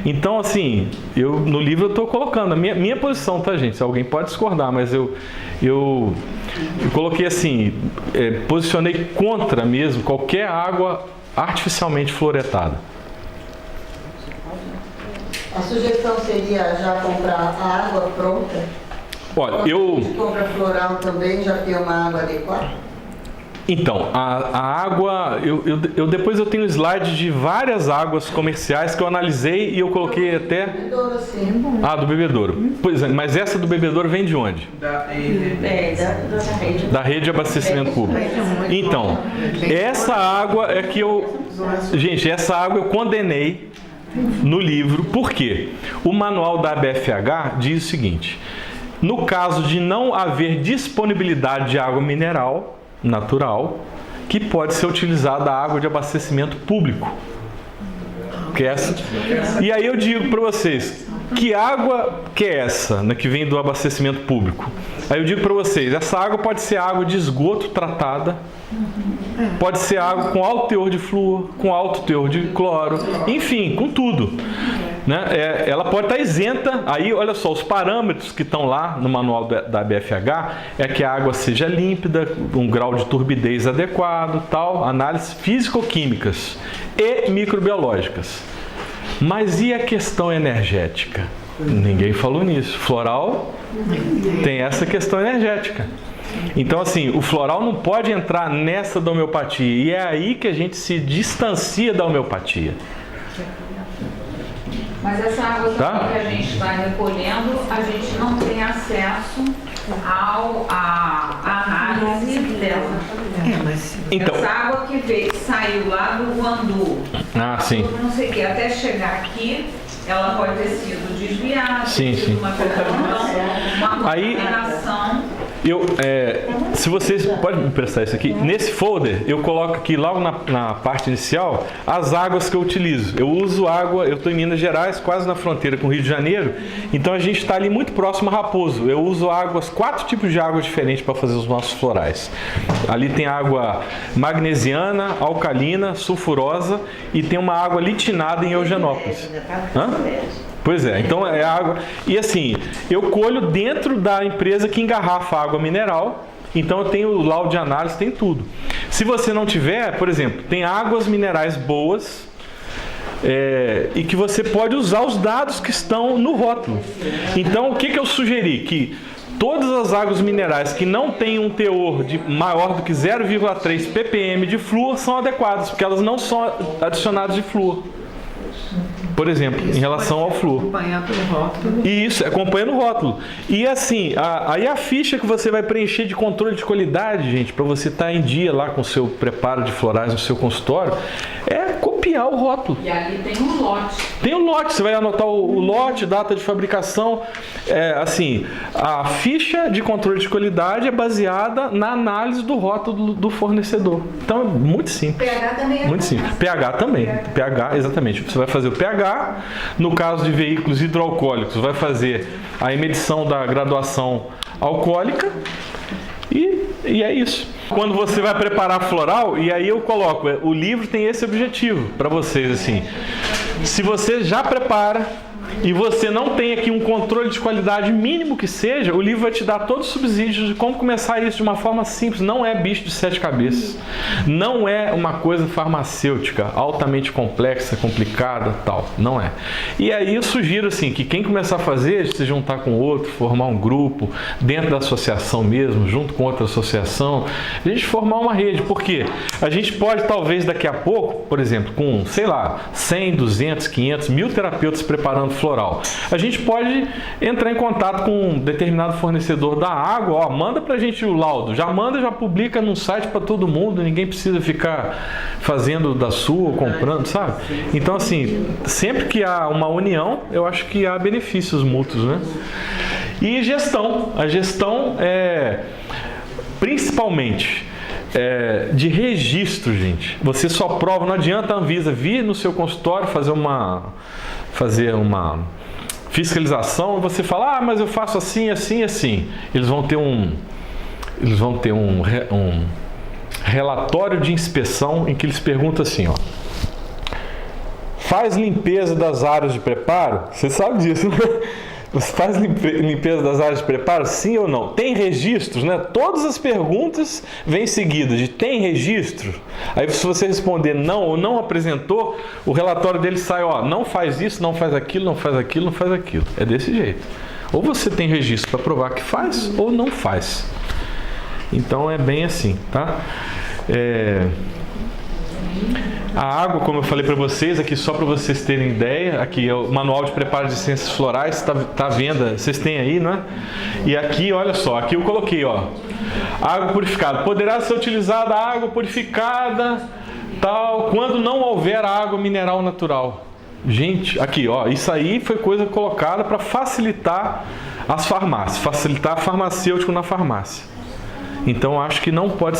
Então, assim, no livro eu estou colocando a minha posição, tá, gente? Alguém pode discordar, mas eu coloquei assim, posicionei contra mesmo qualquer água artificialmente fluoretada. A sugestão seria já comprar a água pronta? Olha, compra floral também, já tem uma água adequada? Então, a água, depois eu tenho slide de várias águas comerciais que eu analisei e eu coloquei até... Bebedouro, sim. Do bebedouro. Pois é, mas essa do bebedouro vem de onde? Da rede de abastecimento público. Então, essa água é que Gente, essa água eu condenei no livro, por quê? O manual da BFH diz o seguinte: no caso de não haver disponibilidade de água mineral natural, que pode ser utilizada a água de abastecimento público. E aí eu digo para vocês, que água que é essa, né, que vem do abastecimento público? Aí eu digo para vocês, essa água pode ser água de esgoto tratada, pode ser água com alto teor de flúor, com alto teor de cloro, enfim, com tudo, né? Ela pode estar isenta. Aí, olha só, os parâmetros que estão lá no manual da BFH é que a água seja límpida, um grau de turbidez adequado, tal, análises físico-químicas e microbiológicas. Mas e a questão energética? Ninguém falou nisso. Floral tem essa questão energética. Então, assim, o floral não pode entrar nessa da homeopatia. E é aí que a gente se distancia da homeopatia. Mas essa água que a gente está recolhendo, a gente não tem acesso a análise dela. Então, Essa água que saiu lá do Guandu, sim. não sei o que, até chegar aqui, ela pode ter sido desviada, Sim, ter sido sim. uma contaminação, uma Aí- contaminação. Se vocês podem me prestar isso aqui, nesse folder eu coloco aqui logo na parte inicial as águas que eu utilizo. Eu uso água, eu estou em Minas Gerais, quase na fronteira com o Rio de Janeiro, então a gente está ali muito próximo a Raposo. Eu uso 4 tipos de água diferentes para fazer os nossos florais. Ali tem água magnesiana, alcalina, sulfurosa e tem uma água litinada em Eugenópolis. Hã? Pois é, então é água. E assim, eu colho dentro da empresa que engarrafa água mineral. Então eu tenho o laudo de análise, tem tudo. Se você não tiver, por exemplo, tem águas minerais boas e que você pode usar os dados que estão no rótulo. Então o que eu sugeri? Que todas as águas minerais que não têm um teor maior do que 0,3 ppm de flúor são adequadas, porque elas não são adicionadas de flúor. Por exemplo, em relação ao flúor. Acompanhar pelo rótulo. Isso, acompanha no rótulo. E assim, aí a ficha que você vai preencher de controle de qualidade, gente, para você estar em dia lá com o seu preparo de florais no seu consultório, é copiar o rótulo. E ali tem um lote. Tem um lote, você vai anotar o lote, data de fabricação. Assim, a ficha de controle de qualidade é baseada na análise do rótulo do fornecedor. Então é muito simples. pH também é Muito simples. pH também. pH, exatamente. Você vai fazer o pH. No caso de veículos hidroalcoólicos, vai fazer a medição da graduação alcoólica e é isso. Quando você vai preparar floral, e aí eu coloco, o livro tem esse objetivo para vocês, assim. Se você já prepara e você não tem aqui um controle de qualidade mínimo que seja, o livro vai te dar todos os subsídios de como começar isso de uma forma simples. Não é bicho de 7 cabeças. Não é uma coisa farmacêutica, altamente complexa, complicada, tal. Não é. E aí eu sugiro assim, que quem começar a fazer, se juntar com outro, formar um grupo, dentro da associação mesmo, junto com outra associação, a gente formar uma rede. Por quê? A gente pode, talvez, daqui a pouco, por exemplo, com, sei lá, 100, 200, 500, 1000 terapeutas preparando floral. A gente pode entrar em contato com um determinado fornecedor da água, manda pra gente o laudo, já publica num site para todo mundo, ninguém precisa ficar fazendo da sua, comprando, sabe? Então assim, sempre que há uma união, eu acho que há benefícios mútuos, né? E gestão, a gestão principalmente de registro, gente. Você só prova, não adianta a Anvisa vir no seu consultório fazer uma fiscalização e você fala, mas eu faço assim, assim, assim. Eles vão ter um relatório de inspeção em que eles perguntam assim, faz limpeza das áreas de preparo? Você sabe disso, né? Você faz limpeza das áreas de preparo? Sim ou não? Tem registros, né? Todas as perguntas vêm seguidas de tem registro? Aí se você responder não ou não apresentou, o relatório dele sai, não faz isso, não faz aquilo, não faz aquilo, não faz aquilo. É desse jeito. Ou você tem registro para provar que faz ou não faz. Então é bem assim, tá? A água, como eu falei para vocês, aqui só para vocês terem ideia, aqui é o Manual de Preparo de Ciências Florais, está à venda, vocês têm aí, não é? E aqui, olha só, aqui eu coloquei, água purificada. Poderá ser utilizada água purificada, tal, quando não houver água mineral natural. Gente, aqui, isso aí foi coisa colocada para facilitar as farmácias, facilitar farmacêutico na farmácia. Então, acho que não pode...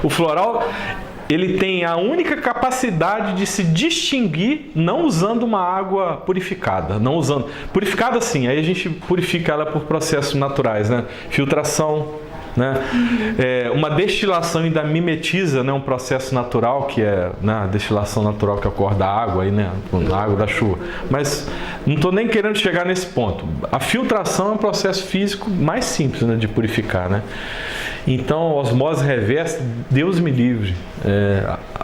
o floral... ele tem a única capacidade de se distinguir não usando uma água purificada. Não usando. Purificada sim, aí a gente purifica ela por processos naturais, né? Filtração, né? Uma destilação ainda mimetiza, né? Um processo natural que é, né? A destilação natural que ocorre da água, aí, né? A água da chuva. Mas não estou nem querendo chegar nesse ponto. A filtração é um processo físico mais simples, né? De purificar, né? Então, osmose reversa, Deus me livre.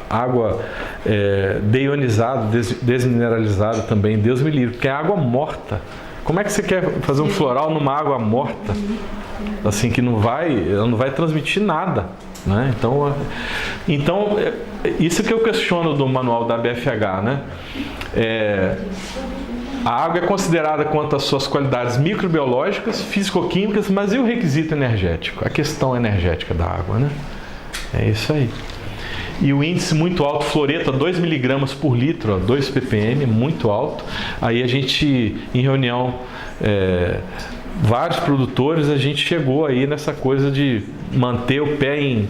Água deionizada, desmineralizada também, Deus me livre, porque é água morta. Como é que você quer fazer um floral numa água morta? Assim, que ela não vai transmitir nada, né? Então, isso que eu questiono do manual da BFH, né? A água é considerada quanto às suas qualidades microbiológicas, físico-químicas, mas e o requisito energético? A questão energética da água, né? É isso aí. E o índice muito alto, fluoreto, 2 mg por litro, 2 ppm, muito alto. Aí a gente, em reunião, vários produtores, a gente chegou aí nessa coisa de manter o pé em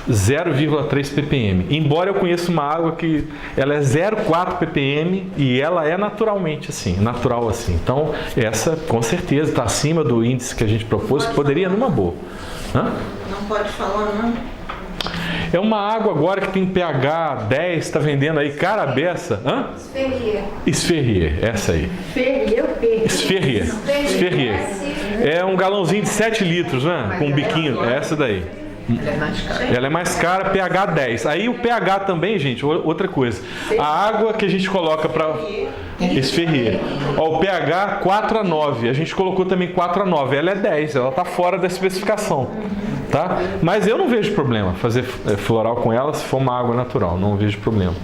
0,3 ppm. Embora eu conheça uma água que ela é 0,4 ppm e ela é naturalmente assim, natural assim. Então, essa com certeza está acima do índice que a gente propôs, que poderia numa boa. Hã? Não pode falar não. É uma água agora que tem pH 10, está vendendo aí cara a beça. Hã? Esferrier, essa aí. Esferrier. É um galãozinho de 7 litros, né? Com um biquinho, é essa daí. Ela é mais cara, pH 10. Aí o pH também, gente, outra coisa. A água que a gente coloca para Esferrier, o pH 4 a 9. A gente colocou também 4 a 9. Ela é 10, ela está fora da especificação. Tá? Mas eu não vejo problema fazer floral com ela se for uma água natural, não vejo problema.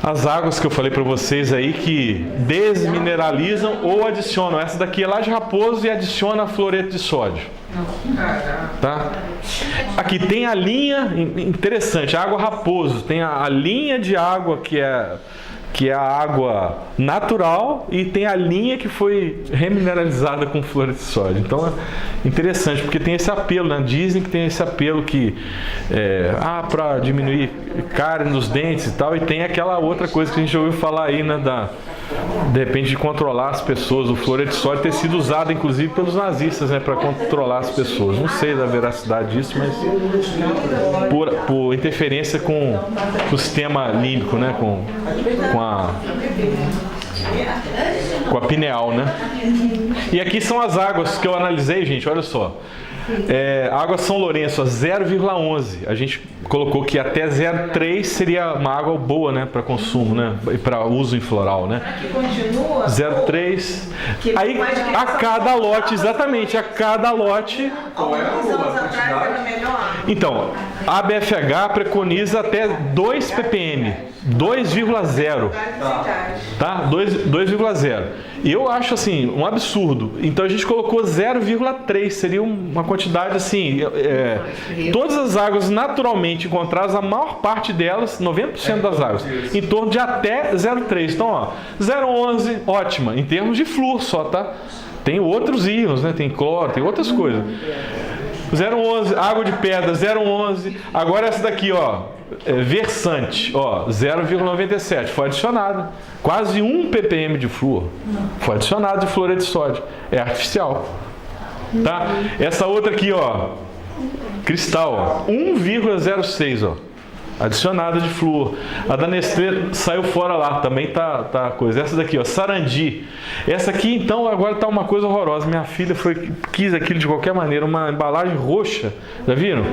As águas que eu falei para vocês aí que desmineralizam ou adicionam, essa daqui é Laje Raposo e adiciona fluoreto de sódio. Tá? Aqui tem a linha, interessante, a água Raposo, tem a linha de água que é a água natural e tem a linha que foi remineralizada com fluoreto de sódio. Então é interessante, porque tem esse apelo, né? Dizem que tem esse apelo que para diminuir cárie nos dentes e tal, e tem aquela outra coisa que a gente ouviu falar aí, né? De repente de controlar as pessoas, o fluoreto de sódio ter sido usado inclusive pelos nazistas, né? Para controlar as pessoas. Não sei da veracidade disso, mas por interferência com o sistema límbico, né? Com a pineal, né? E aqui são as águas que eu analisei, gente, olha só. Água São Lourenço, 0,11. A gente colocou que até 0,3 seria uma água boa, né, para consumo, né, para uso em floral, né? 0,3. Aí a cada lote, exatamente, a cada lote. Alguns anos atrás era melhor. Então, a BFH preconiza até 2 ppm, 2,0. Tá? 2,0. Eu acho assim, um absurdo. Então a gente colocou 0,3, seria uma quantidade assim. Todas as águas naturalmente encontradas, a maior parte delas, 90% das águas, em torno de até 0,3. Então, ó, 0,11, ótima, em termos de flúor só, tá? Tem outros íons, né? Tem cloro, tem outras coisas. 0,11, água de pedra, 0,11. Agora essa daqui, ó, versante, ó, 0,97, foi adicionado. Quase 1 ppm de flúor. Foi adicionado de fluoreto de sódio. É artificial. Tá? Essa outra aqui, ó, cristal, ó, 1,06, ó, adicionada de flúor. A da Nestlé saiu fora lá, também tá coisa. Essa daqui, ó, Sarandi. Essa aqui, então, agora tá uma coisa horrorosa. Minha filha quis aquilo de qualquer maneira, uma embalagem roxa. Já viram?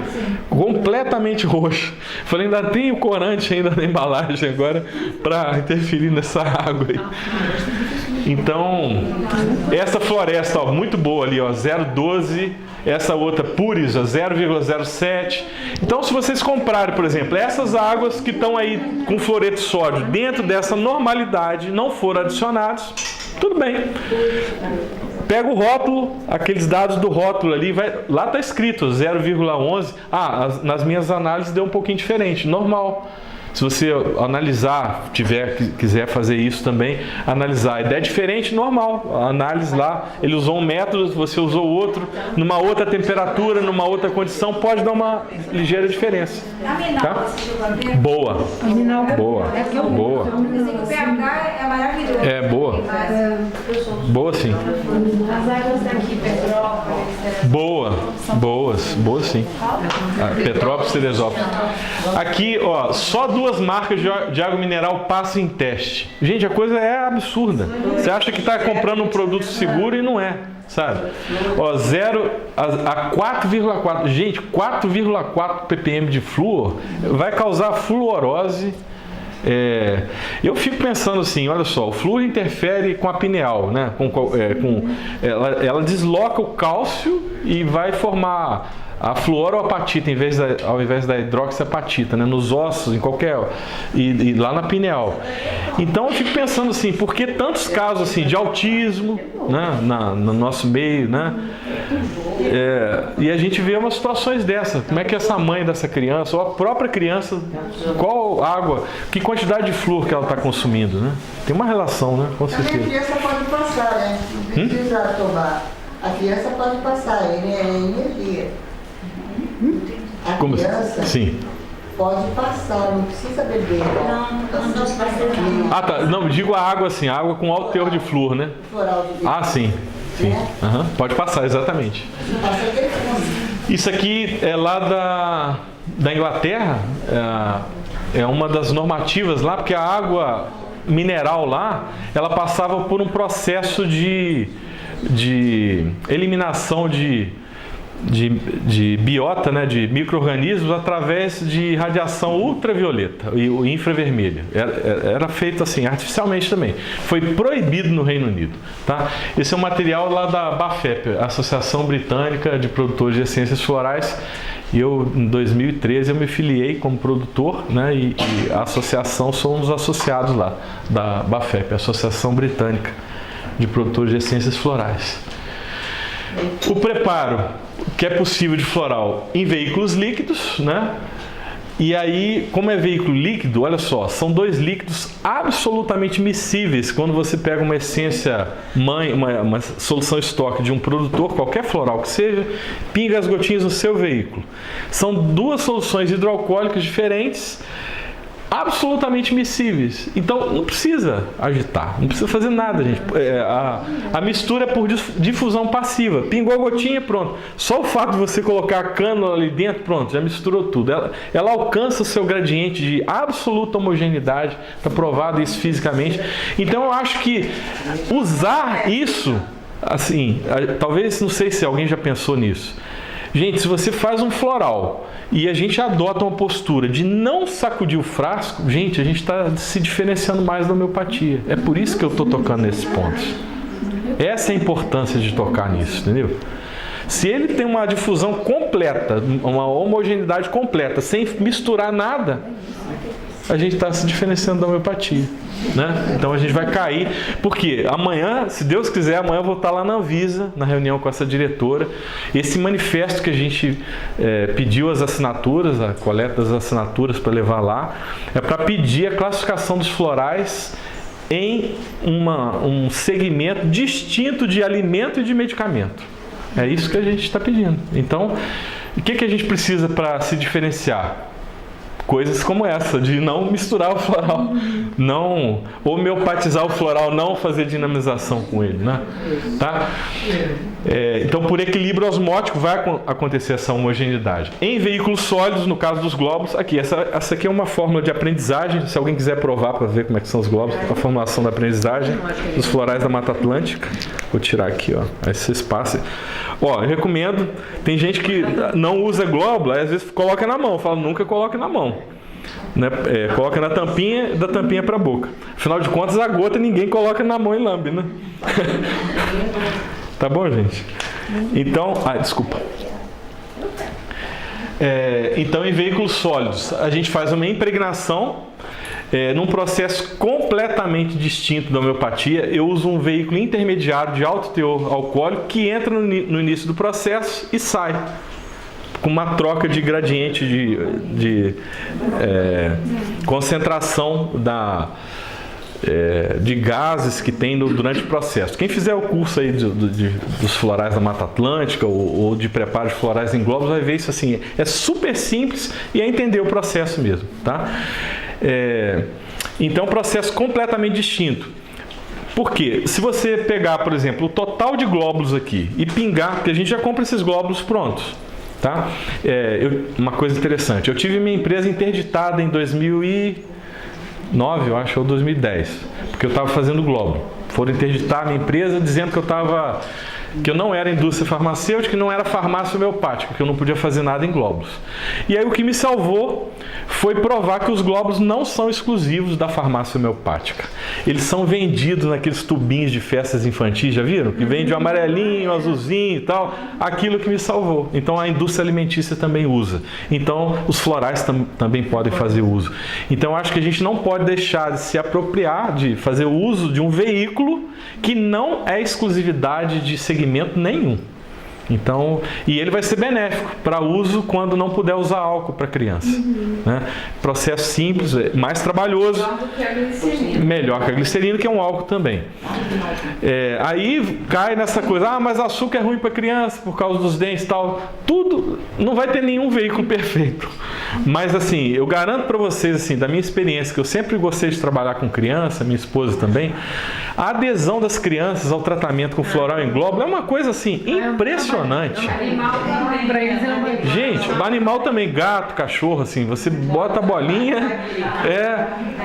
Completamente roxa. Falei, ainda tem o corante ainda na embalagem agora para interferir nessa água aí. Então, essa floresta, ó, muito boa ali, ó, 0,12. Essa outra Puris, 0,07. Então, se vocês comprarem, por exemplo, essas águas que estão aí com fluoreto de sódio dentro dessa normalidade, não foram adicionados, tudo bem. Pega o rótulo, aqueles dados do rótulo ali, lá está escrito 0,11. Nas minhas análises deu um pouquinho diferente, normal. Se você analisar, quiser fazer isso também, analisar, a ideia é diferente, normal. A análise lá, ele usou um método, você usou outro, numa outra temperatura, numa outra condição, pode dar uma ligeira diferença. Tá? Boa. Boa. Boa. O pH é maravilhoso. É boa. Boa sim. As águas daqui, Petrópolis. Boa sim. Petrópolis, Teresópolis. Aqui, ó, só 2 marcas de água mineral passam em teste. Gente, a coisa é absurda. Você acha que está comprando um produto seguro e não é, sabe? Ó, a 4,4. Gente, 4,4 ppm de flúor vai causar fluorose. Eu fico pensando assim, olha só, o flúor interfere com a pineal, né? Ela desloca o cálcio e vai formar a fluoroapatita ao invés da hidroxiapatita, né? Nos ossos, em qualquer... E lá na pineal. Então eu fico pensando assim, por que tantos casos assim, de autismo, né? No nosso meio, né? E a gente vê umas situações dessas. Como é que essa mãe dessa criança, ou a própria criança, qual água, que quantidade de flúor que ela está consumindo, né? Tem uma relação, né? Com certeza. Também a criança pode passar, né? Não precisa tomar. A criança pode passar, é energia. A Como criança sim. pode passar, não precisa beber. Ah, tá. Não, digo a água assim, a água com alto teor de flúor, né? Floral de Ah, sim. Sim. Uhum. Pode passar, exatamente. Isso aqui é lá da Inglaterra, é uma das normativas lá, porque a água mineral lá, ela passava por um processo de eliminação de biota, né, de micro-organismos através de radiação ultravioleta e infravermelha. Era feito assim, artificialmente também. Foi proibido no Reino Unido. Tá? Esse é um material lá da BAFEP, Associação Britânica de Produtores de Essências Florais. E eu, em 2013, eu me filiei como produtor, né, e a associação, sou um dos associados lá da BAFEP, Associação Britânica de Produtores de Essências Florais. O preparo que é possível de floral em veículos líquidos, né? E aí, como é veículo líquido, olha só, são 2 líquidos absolutamente miscíveis. Quando você pega uma essência mãe, uma solução estoque de um produtor, qualquer floral que seja, pinga as gotinhas no seu veículo. São 2 soluções hidroalcoólicas diferentes, absolutamente miscíveis. Então não precisa agitar, não precisa fazer nada, gente. A mistura é por difusão passiva. Pingou a gotinha, pronto. Só o fato de você colocar a cânula ali dentro, pronto, já misturou tudo. Ela alcança o seu gradiente de absoluta homogeneidade, está provado isso fisicamente. Então eu acho que usar isso, assim, talvez, não sei se alguém já pensou nisso. Gente, se você faz um floral e a gente adota uma postura de não sacudir o frasco, gente, a gente está se diferenciando mais da homeopatia. É por isso que eu estou tocando nesses pontos. Essa é a importância de tocar nisso, entendeu? Se ele tem uma difusão completa, uma homogeneidade completa, sem misturar nada, a gente está se diferenciando da homeopatia, né? Então a gente vai cair, porque amanhã, se Deus quiser, amanhã eu vou estar lá na Anvisa, na reunião com essa diretora. Esse manifesto que a gente pediu as assinaturas, a coleta das assinaturas para levar lá, é para pedir a classificação dos florais em um segmento distinto de alimento e de medicamento. É isso que a gente está pedindo. Então, o que a gente precisa para se diferenciar? Coisas como essa, de não misturar o floral, não homeopatizar o floral, não fazer dinamização com ele, né? Tá? Então, por equilíbrio osmótico vai acontecer essa homogeneidade. Em veículos sólidos, no caso dos glóbulos, aqui, essa aqui é uma fórmula de aprendizagem, se alguém quiser provar para ver como é que são os glóbulos, a formulação da aprendizagem dos florais da Mata Atlântica. Vou tirar aqui, ó, esse espaço. Ó, eu recomendo, tem gente que não usa glóbulo, às vezes coloca na mão, eu falo, nunca coloque na mão. Né? Coloca na tampinha, da tampinha para a boca. Afinal de contas, a gota ninguém coloca na mão e lambe, né? Tá bom, gente? Então, desculpa. Então, em veículos sólidos, a gente faz uma impregnação num processo completamente distinto da homeopatia. Eu uso um veículo intermediário de alto teor alcoólico que entra no início do processo e sai com uma troca de gradiente de concentração de gases que tem durante o processo. Quem fizer o curso aí dos florais da Mata Atlântica ou de preparo de florais em glóbulos vai ver isso assim. É super simples e é entender o processo mesmo, tá? Então, processo completamente distinto. Por quê? Se você pegar, por exemplo, o total de glóbulos aqui e pingar, porque a gente já compra esses glóbulos prontos, tá? Uma coisa interessante, eu tive minha empresa interditada em 2009, eu acho, ou 2010, porque eu estava fazendo glóbulo. Foram interditar a minha empresa dizendo que eu não era indústria farmacêutica, que não era farmácia homeopática, que eu não podia fazer nada em glóbulos. E aí o que me salvou foi provar que os glóbulos não são exclusivos da farmácia homeopática. Eles são vendidos naqueles tubinhos de festas infantis, já viram? Que vende o amarelinho, o azulzinho e tal. Aquilo que me salvou. Então a indústria alimentícia também usa. Então os florais também podem fazer uso. Então eu acho que a gente não pode deixar de se apropriar, de fazer uso de um veículo que não é exclusividade de segmento nenhum. Então, e ele vai ser benéfico para uso quando não puder usar álcool para criança. Né? Processo simples, mais trabalhoso. Melhor do que a glicerina. Melhor que a glicerina, que é um álcool também. Aí cai nessa coisa, mas açúcar é ruim para criança por causa dos dentes e tal. Tudo, não vai ter nenhum veículo perfeito. Mas assim, eu garanto para vocês, assim, da minha experiência, que eu sempre gostei de trabalhar com criança, minha esposa também, a adesão das crianças ao tratamento com floral em glóbulo é uma coisa assim, impressionante. Animal também. Para eles é uma... Gente, o animal também, gato, cachorro, assim, você bota a bolinha,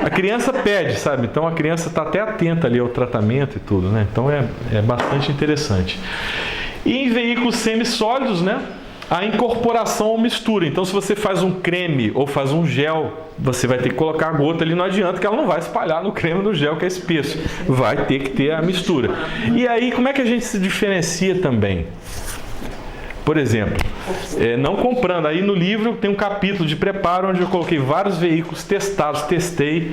a criança pede, sabe? Então a criança está até atenta ali ao tratamento e tudo, né? Então é bastante interessante. E em veículos semissólidos, né? A incorporação ou mistura. Então, se você faz um creme ou faz um gel, você vai ter que colocar a gota ali, não adianta que ela não vai espalhar no creme, no gel, que é espesso. Vai ter que ter a mistura. E aí, como é que a gente se diferencia também? Por exemplo, não comprando. Aí no livro tem um capítulo de preparo onde eu coloquei vários veículos testados, testei.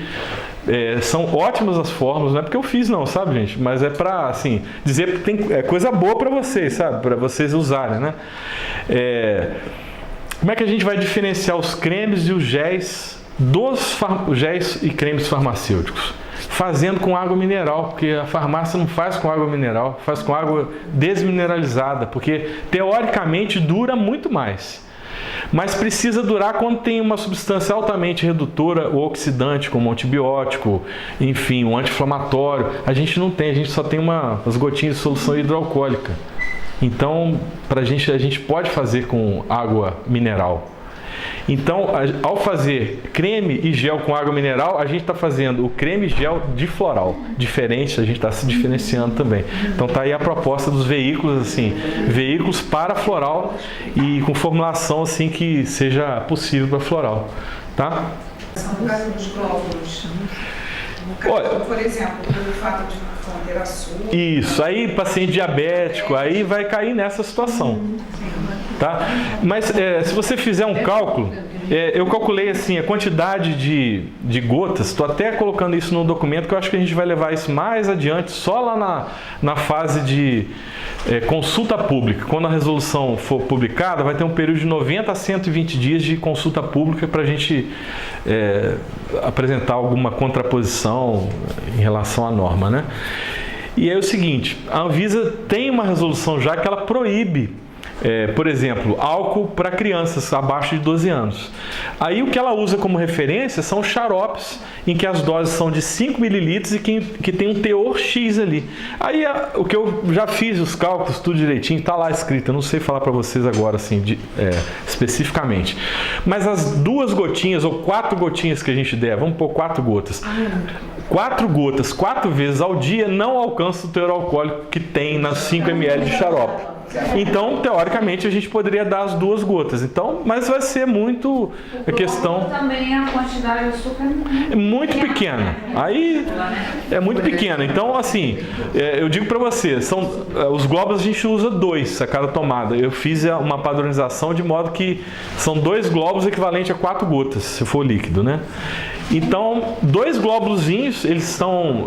São ótimas as fórmulas, não é porque eu fiz não, sabe, gente? Mas é para, assim, dizer que tem coisa boa para vocês, sabe? Para vocês usarem, né? Como é que a gente vai diferenciar os cremes e os géis dos géis e cremes farmacêuticos? Fazendo com água mineral, porque a farmácia não faz com água mineral, faz com água desmineralizada, porque teoricamente dura muito mais. Mas precisa durar quando tem uma substância altamente redutora ou oxidante, como um antibiótico, enfim, um anti-inflamatório. A gente não tem, a gente só tem umas gotinhas de solução hidroalcoólica. Então, a gente pode fazer com água mineral. Então, ao fazer creme e gel com água mineral, a gente está fazendo o creme e gel de floral. Diferente, a gente está se diferenciando também. Então, está aí a proposta dos veículos, assim, veículos para floral e com formulação, assim, que seja possível para floral. Tá? No caso dos glóbulos, no caso, por exemplo, pelo fato de não ter açúcar. Isso, aí paciente diabético, aí vai cair nessa situação. Tá? Mas se você fizer um cálculo, eu calculei assim a quantidade de gotas, estou até colocando isso no documento, que eu acho que a gente vai levar isso mais adiante, só lá na fase de consulta pública. Quando a resolução for publicada, vai ter um período de 90 a 120 dias de consulta pública para a gente apresentar alguma contraposição em relação à norma, né? E é o seguinte, a Anvisa tem uma resolução já que ela proíbe, por exemplo, álcool para crianças abaixo de 12 anos. Aí o que ela usa como referência são xaropes em que as doses são de 5 ml e que tem um teor X ali. Aí o que eu já fiz os cálculos, tudo direitinho, está lá escrito. Eu não sei falar para vocês agora assim, especificamente. Mas as 2 gotinhas ou 4 gotinhas que a gente der, vamos pôr 4 gotas. 4 gotas, 4 vezes ao dia não alcança o teor alcoólico que tem nas 5 ml de xarope. Então, teoricamente, a gente poderia dar as 2 gotas. Então, mas vai ser muito a questão. Também a quantidade de açúcar é muito pequena. Aí é muito pequena. Então, assim, eu digo para você, os glóbulos a gente usa 2 a cada tomada. Eu fiz uma padronização de modo que são 2 glóbulos equivalente a 4 gotas, se for líquido, né? Então, 2 glóbulozinhos, eles são,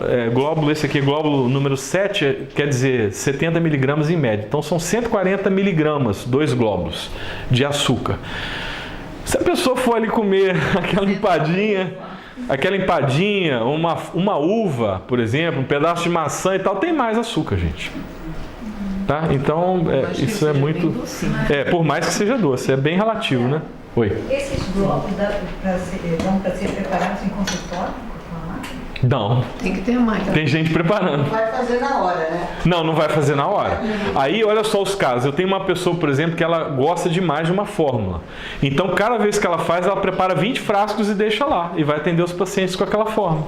esse aqui é glóbulo número 7, quer dizer 70 miligramas em média. Então, são 140 miligramas, 2 glóbulos de açúcar. Se a pessoa for ali comer aquela empadinha, uma uva, por exemplo, um pedaço de maçã e tal, tem mais açúcar, gente. Tá? Então, isso é muito... por mais que seja doce, é bem relativo, né? Oi. Esses globos dão para ser preparados em consultório? Não. Tem que ter a máquina. Tem gente preparando. Não vai fazer na hora, né? Não vai fazer na hora. Aí, olha só os casos. Eu tenho uma pessoa, por exemplo, que ela gosta demais de uma fórmula. Então, cada vez que ela faz, ela prepara 20 frascos e deixa lá. E vai atender os pacientes com aquela fórmula.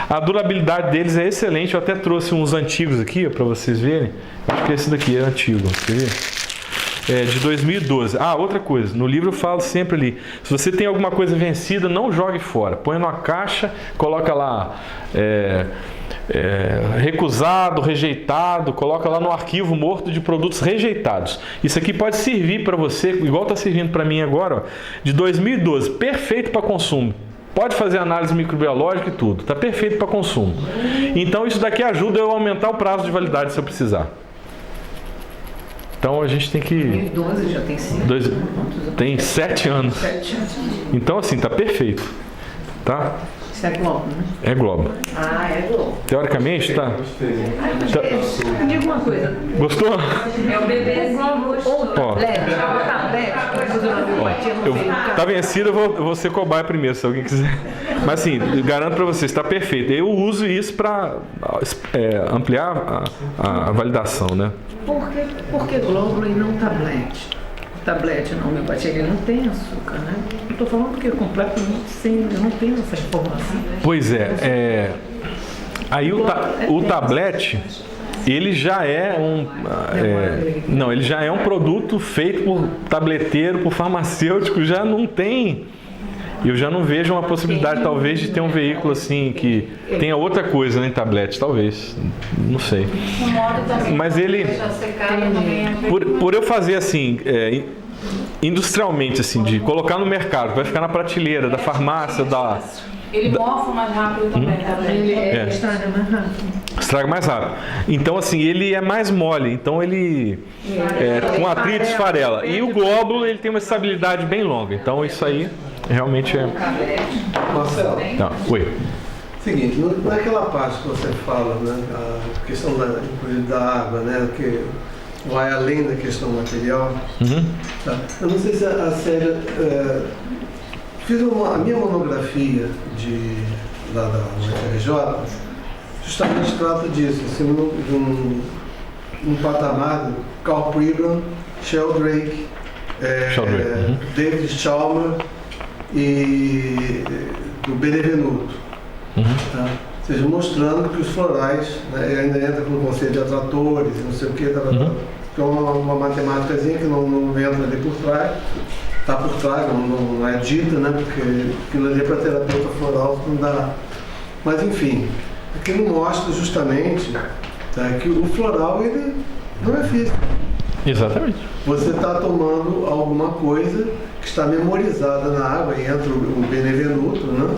A durabilidade deles é excelente. Eu até trouxe uns antigos aqui, para vocês verem. Acho que esse daqui é antigo. Quer ver? de 2012. Ah, outra coisa, no livro eu falo sempre ali, se você tem alguma coisa vencida, não jogue fora. Põe numa caixa, coloca lá recusado, rejeitado, coloca lá no arquivo morto de produtos rejeitados. Isso aqui pode servir para você, igual está servindo para mim agora, ó, de 2012, perfeito para consumo. Pode fazer análise microbiológica e tudo, está perfeito para consumo. Então isso daqui ajuda eu a aumentar o prazo de validade se eu precisar. Então a gente tem que... 2012 já tem 5 anos. Tem 7 anos. 7 anos. Então assim, está perfeito. Tá? Isso é Globo, né? É Globo. Ah, é Globo. Teoricamente, tá. Me diga uma coisa. Gostou? É o bebezinho Ou Ó. tablete, Tá vencido, eu vou ser cobaia primeiro, se alguém quiser. Mas assim, garanto para vocês, está perfeito. Eu uso isso para ampliar a validação, né? Por que glóbulo e não tablete? Tablete na homeopatia, ele não tem açúcar, né? Eu estou falando porque é completamente sem, eu não tenho essa informação. Pois aí o tablete, ele já é ele já é um produto feito por tableteiro, por farmacêutico, já não tem. Eu já não vejo uma possibilidade, talvez, de ter um veículo assim que tenha outra coisa, né, em tablete, talvez, não sei. Mas ele, por eu fazer assim, industrialmente, assim, de colocar no mercado, vai ficar na prateleira da farmácia, Ele mofa mais rápido também, Ele estraga mais rápido. Estraga mais rápido. Então, assim, ele é mais mole. Então, ele com atrito esfarela. E o glóbulo, ele tem uma estabilidade bem longa. Então, isso aí realmente é... Marcelo, Oi. seguinte, naquela parte que você fala, né, a questão da água, né, que vai além da questão material, tá? Eu não sei se a Célia... fiz a minha monografia da UFRJ, justamente trata disso, assim, de um patamar do Carl Pribram, Sheldrake, David Chalmers e do Benevenuto. Tá? Ou seja, mostrando que os florais, né, ainda entra com o conceito de atratores e não sei o que, então uma matemáticazinha que não entra ali por trás. Está por trás, não é dita, né? Porque aquilo ali para terapeuta floral não dá. Mas enfim, aquilo mostra justamente, tá, que o floral ele não é físico. Exatamente. Você está tomando alguma coisa que está memorizada na água, e entra o Benevenuto, né?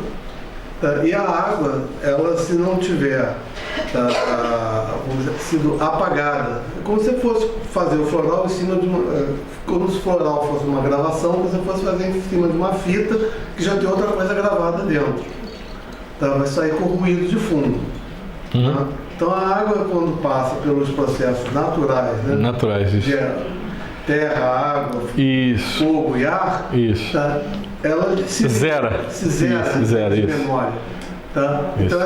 E a água, ela se não tiver sido apagada, é como se fosse fazer o floral em cima de como se o floral fosse uma gravação, você fosse fazer em cima de uma fita que já tem outra coisa gravada dentro. Tá? Vai sair com ruído de fundo. Tá? Então a água, quando passa pelos processos naturais, né? Naturais, isso. De terra, água, fogo e ar, tá? Ela se zera de memória. Tá? Então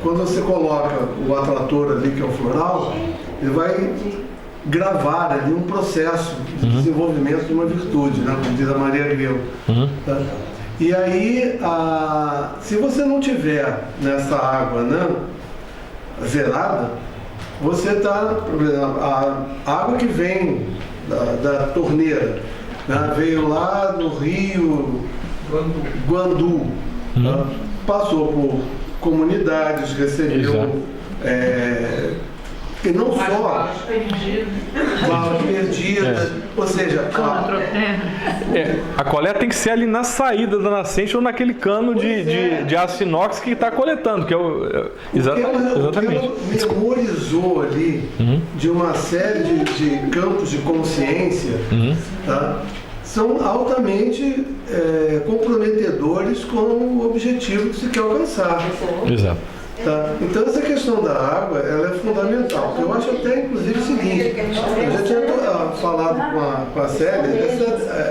quando você coloca o atrator ali, que é o floral, ele vai gravar ali um processo de desenvolvimento de uma virtude, né? Como diz a Maria Greu. Tá? E aí, se você não tiver nessa água, né, zerada, você está, a água que vem da torneira, né, veio lá do rio Guandu, tá? Passou por comunidades, recebeu e não só balas perdidas, ou seja, a coleta tem que ser ali na saída da nascente ou naquele cano de aço inox que está coletando, que exatamente. Ela memorizou ali de uma série de campos de consciência, tá? São altamente comprometedores com o objetivo que se quer alcançar. Exato. Tá? Então essa questão da água, ela é fundamental. Eu acho até, inclusive, o seguinte, eu já tinha falado com a Célia,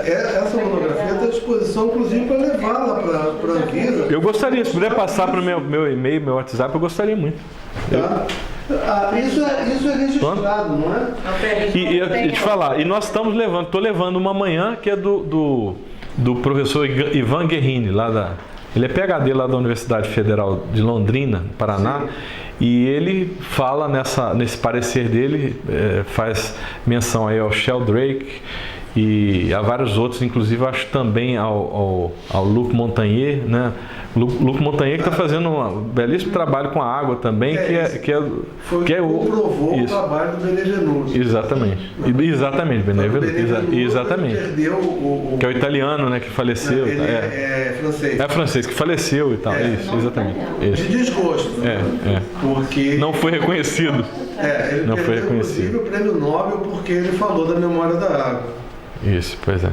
essa monografia está à disposição, inclusive, para levá-la para a Anvisa. Eu gostaria, se puder passar para o meu e-mail, meu WhatsApp, eu gostaria muito. Tá? Isso é registrado, não é? E te falar, e nós estamos estou levando uma manhã que é do professor Ivan Guerrini, lá Ele é PhD lá da Universidade Federal de Londrina, Paraná, e ele fala nesse parecer dele, faz menção aí ao Sheldrake e a vários outros, inclusive acho também ao Luc Montagnier, né? Luc Montagnier que está fazendo um belíssimo trabalho com a água também, comprovou o trabalho do Benevenuto. Exatamente. Exatamente, Benevenuto. Exatamente. Perdeu que é o italiano, né, que faleceu. Ele é francês. É francês, que faleceu e tal. Isso, exatamente. Isso. De desgosto. Porque não foi reconhecido. Ele não foi perdeu, reconhecido. O prêmio Nobel porque ele falou da memória da água. Isso, pois é.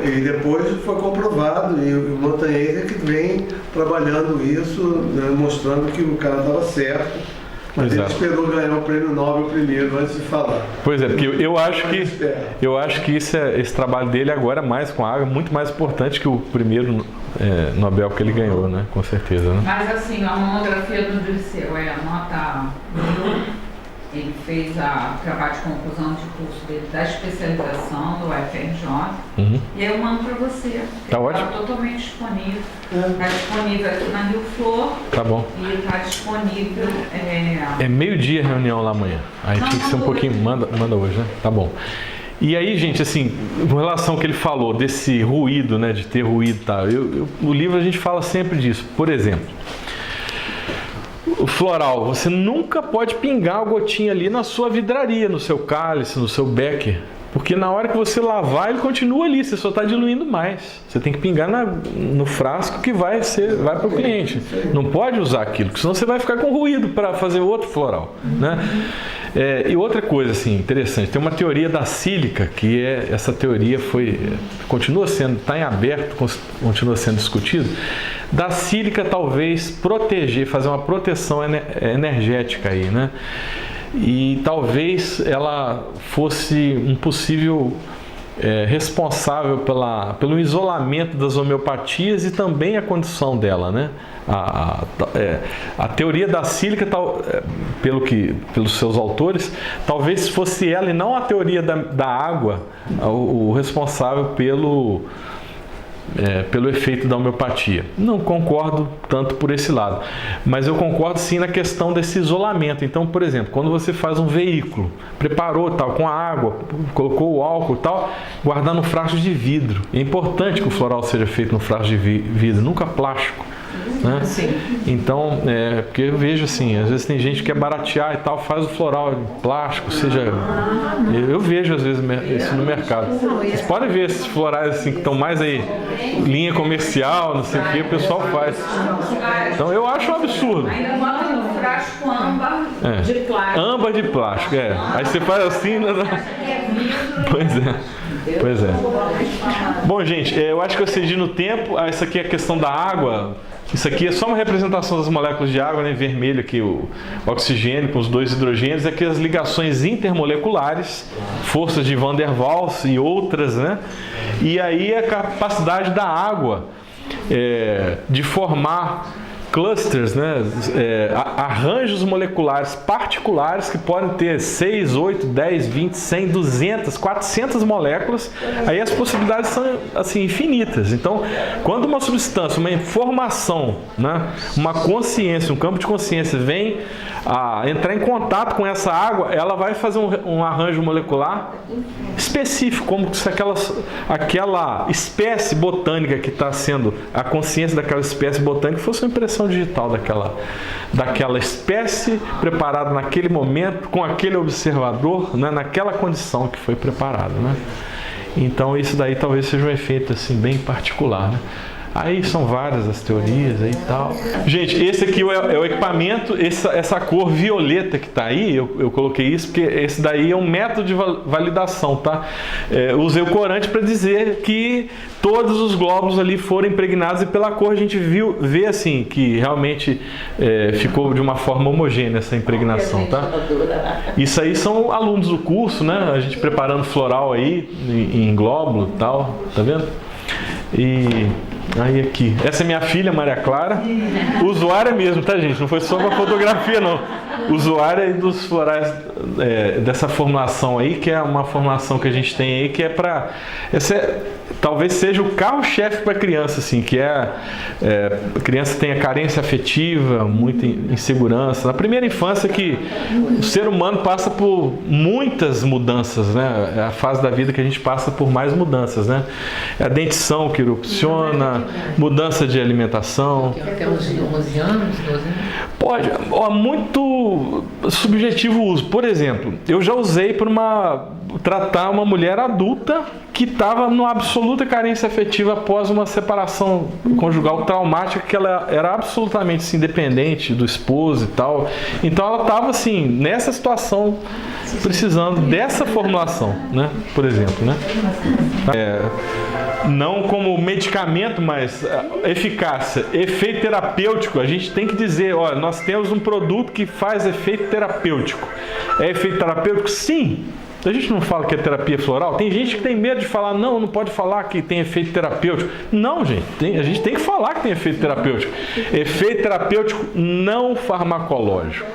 E depois foi comprovado, e o Montagnier é que vem trabalhando isso, né, mostrando que o cara estava certo, mas ele esperou ganhar o prêmio Nobel primeiro antes de falar. Pois é, porque eu acho que esse trabalho dele agora mais com a água é muito mais importante que o primeiro Nobel que ele ganhou, né? Com certeza, né? Mas assim, a monografia do Dirceu é a nota 1000. Ele fez o trabalho de conclusão de curso dele da especialização do UFRJ. E aí eu mando para você. Tá ótimo. Está totalmente disponível. Está disponível aqui na Rio Flor. Tá bom. E está disponível. É meio-dia a reunião lá amanhã. Aí tinha que ser um pouquinho. Manda hoje, né? Tá bom. E aí, gente, assim, com relação ao que ele falou, desse ruído, né? De ter ruído e tal. No livro a gente fala sempre disso. Por exemplo, o floral, você nunca pode pingar a gotinha ali na sua vidraria, no seu cálice, no seu becker, porque na hora que você lavar ele continua ali, você só está diluindo mais. Você tem que pingar no frasco que vai para o cliente. Não pode usar aquilo, porque senão você vai ficar com ruído para fazer outro floral, né? E outra coisa assim interessante, tem uma teoria da sílica, que essa teoria continua sendo, está em aberto, continua sendo discutido. Da sílica talvez fazer uma proteção energética aí, né? E talvez ela fosse um possível responsável pelo isolamento das homeopatias e também a condição dela, né? A teoria da sílica, pelos seus autores, talvez fosse ela e não a teoria da água o responsável pelo efeito da homeopatia. Não concordo tanto por esse lado, mas eu concordo sim na questão desse isolamento. Então, por exemplo, quando você faz um veículo, preparou tal com a água, colocou o álcool tal, guardar no frasco de vidro. É importante que o floral seja feito no frasco de vidro, nunca plástico, né? Sim. Então, porque eu vejo assim, às vezes tem gente que quer baratear e tal, faz o floral em plástico, eu vejo às vezes isso no mercado. Vocês podem ver esses florais assim que estão mais aí linha comercial, não sei o que, o pessoal faz. Então eu acho um absurdo. Ainda bota no frasco âmbar de plástico. Âmbar de plástico, Aí você faz assim, né? Pois é. Bom, gente, eu acho que eu cedi no tempo. Essa aqui é a questão da água. Isso aqui é só uma representação das moléculas de água, né? Em vermelho aqui o oxigênio com os 2 hidrogênios. Aqui as ligações intermoleculares, forças de Van der Waals e outras, né? E aí a capacidade da água de formar clusters, né? Arranjos moleculares particulares que podem ter 6, 8, 10, 20, 100, 200, 400 moléculas. Aí as possibilidades são assim infinitas. Então, quando uma substância, uma informação, né? Uma consciência, um campo de consciência vem a entrar em contato com essa água, ela vai fazer um arranjo molecular específico, como se aquela espécie botânica que está sendo a consciência daquela espécie botânica fosse uma impressão digital daquela espécie preparada naquele momento, com aquele observador, né, naquela condição que foi preparada, né? Então isso daí talvez seja um efeito assim bem particular, né? Aí são várias as teorias aí e tal. Gente, esse aqui é o equipamento, essa cor violeta que está aí, eu coloquei isso porque esse daí é um método de validação, tá? Usei o corante para dizer que todos os glóbulos ali foram impregnados e pela cor a gente vê assim, que realmente ficou de uma forma homogênea essa impregnação, tá? Isso aí são alunos do curso, né? A gente preparando floral aí em glóbulo e tal, tá vendo? E aí aqui, essa é minha filha, Maria Clara, usuária mesmo, tá gente? Não foi só uma fotografia não. usuária aí dos florais, dessa formulação aí, que é uma formulação que a gente tem aí, que é para... talvez seja o carro-chefe para a criança, assim, que a criança tem a carência afetiva, muita insegurança. Na primeira infância que o ser humano passa por muitas mudanças, né? É a fase da vida que a gente passa por mais mudanças, né? É a dentição que erupciona, mudança de alimentação. Até uns 11 anos, 12 anos? Pode, muito subjetivo o uso. Por exemplo, eu já usei para tratar uma mulher adulta que estava numa absoluta carência afetiva após uma separação conjugal traumática, que ela era absolutamente assim, independente do esposo e tal. Então ela estava assim, nessa situação, precisando dessa formulação, né? Por exemplo, né? Não como medicamento, mas eficácia, efeito terapêutico. A gente tem que dizer, olha, nós temos um produto que faz efeito terapêutico. É efeito terapêutico? Sim. A gente não fala que é terapia floral. Tem gente que tem medo de falar, não pode falar que tem efeito terapêutico. Não, gente, a gente tem que falar que tem efeito terapêutico. Efeito terapêutico não farmacológico,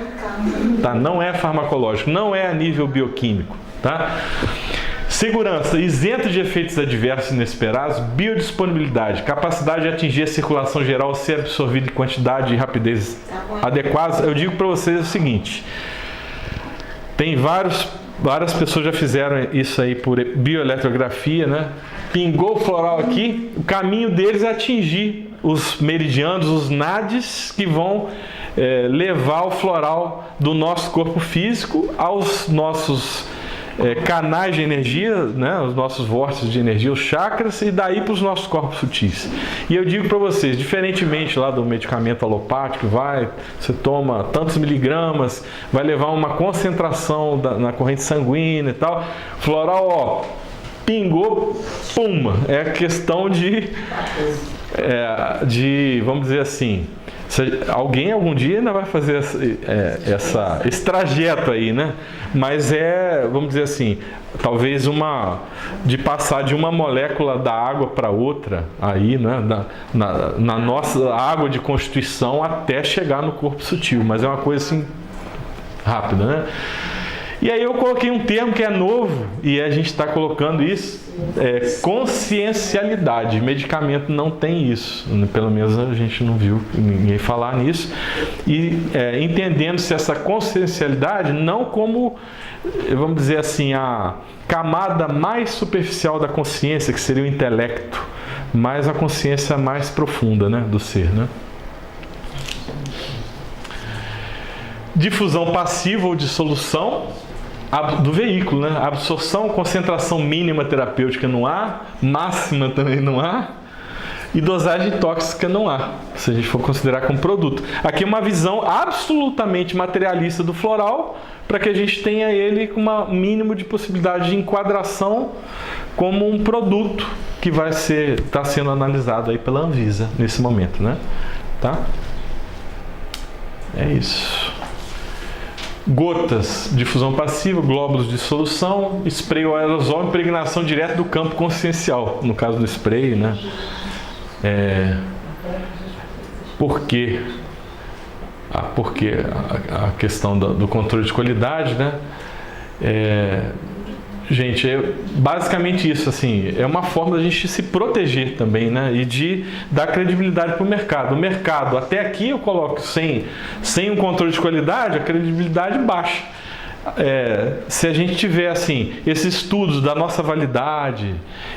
tá? Não é farmacológico, não é a nível bioquímico, tá? Segurança, isento de efeitos adversos inesperados, biodisponibilidade, capacidade de atingir a circulação geral, ser absorvido em quantidade e rapidez adequadas. Eu digo para vocês o seguinte, tem várias pessoas já fizeram isso aí por bioeletrografia, né? Pingou o floral aqui, o caminho deles é atingir os meridianos, os nadis que vão levar o floral do nosso corpo físico aos nossos canais de energia, né, os nossos vórtices de energia, os chakras, e daí para os nossos corpos sutis. E eu digo para vocês, diferentemente lá do medicamento alopático, você toma tantos miligramas, vai levar uma concentração na corrente sanguínea e tal. Floral, ó, pingou, puma. É questão de vamos dizer assim, alguém algum dia ainda vai fazer esse trajeto aí, né? Mas vamos dizer assim, talvez de passar de uma molécula da água para outra aí, né? Na nossa água de constituição até chegar no corpo sutil, mas é uma coisa assim rápida, né? E aí eu coloquei um termo que é novo e a gente está colocando isso, consciencialidade. Medicamento não tem isso, pelo menos a gente não viu ninguém falar nisso. E entendendo-se essa consciencialidade não como, vamos dizer assim, a camada mais superficial da consciência, que seria o intelecto, mas a consciência mais profunda, né, do ser, né? Difusão passiva ou dissolução do veículo, né? Absorção, concentração mínima terapêutica não há, máxima também não há, e dosagem tóxica não há, se a gente for considerar como produto. Aqui é uma visão absolutamente materialista do floral, para que a gente tenha ele com um mínimo de possibilidade de enquadração como um produto que vai está sendo analisado aí pela Anvisa nesse momento, né? Tá? É isso. Gotas, difusão passiva, glóbulos de solução, spray ou aerosol, impregnação direta do campo consciencial, no caso do spray, né? Por quê? Porque a questão do controle de qualidade, né? Gente, basicamente isso, assim, é uma forma da gente se proteger também, né? E de dar credibilidade para o mercado. O mercado, até aqui eu coloco sem um controle de qualidade, a credibilidade baixa. Se a gente tiver, assim, esses estudos da nossa validade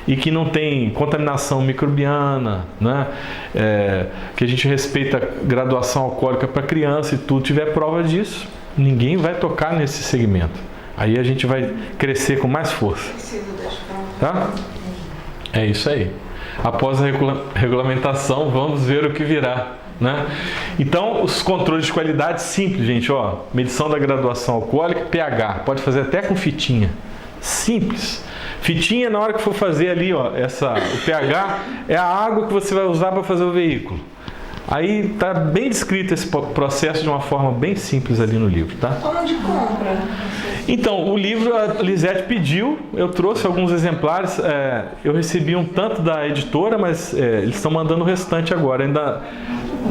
e que não tem contaminação microbiana, né? Que a gente respeita a graduação alcoólica para criança e tudo, tiver prova disso, ninguém vai tocar nesse segmento. Aí a gente vai crescer com mais força. Tá? É isso aí. Após a regulamentação, vamos ver o que virá, né? Então, os controles de qualidade simples, gente, ó, medição da graduação alcoólica, pH, pode fazer até com fitinha. Simples. Fitinha, na hora que for fazer ali, ó, o pH é a água que você vai usar para fazer o veículo. Aí está bem descrito esse processo de uma forma bem simples ali no livro, tá? Onde compra? Então, o livro a Lisete pediu, eu trouxe alguns exemplares, eu recebi um tanto da editora, mas eles estão mandando o restante agora. Ainda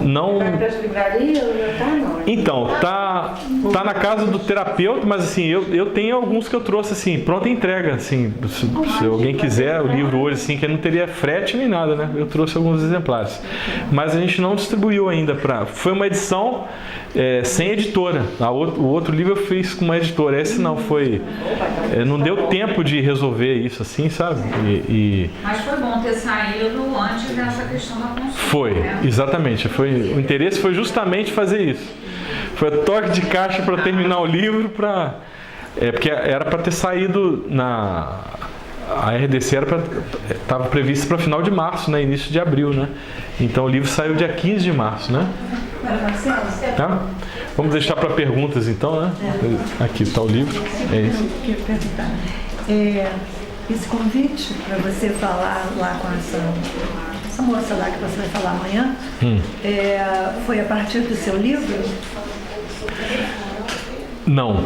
não... Vai para as livrarias ou já está, não? Então, tá na casa do terapeuta, mas assim, eu tenho alguns que eu trouxe assim, pronta entrega, assim, se alguém quiser o livro hoje, assim, que não teria frete nem nada, né? Eu trouxe alguns exemplares. Mas a gente não distribuiu ainda foi uma edição sem editora. O outro livro eu fiz com uma editora, esse não foi, não deu tempo de resolver isso assim, sabe? Mas foi bom ter saído antes dessa questão da consulta. Foi, né? exatamente. O interesse foi justamente fazer isso. Foi a toque de caixa para terminar o livro, porque era para ter saído a RDC estava prevista para final de março, né? Início de abril, né? Então o livro saiu dia 15 de março, né? Tá? Vamos deixar para perguntas então, né? Aqui está o livro. É isso. Eu queria perguntar. Esse convite para você falar lá com essa moça lá que você vai falar amanhã, foi a partir do seu livro? Não.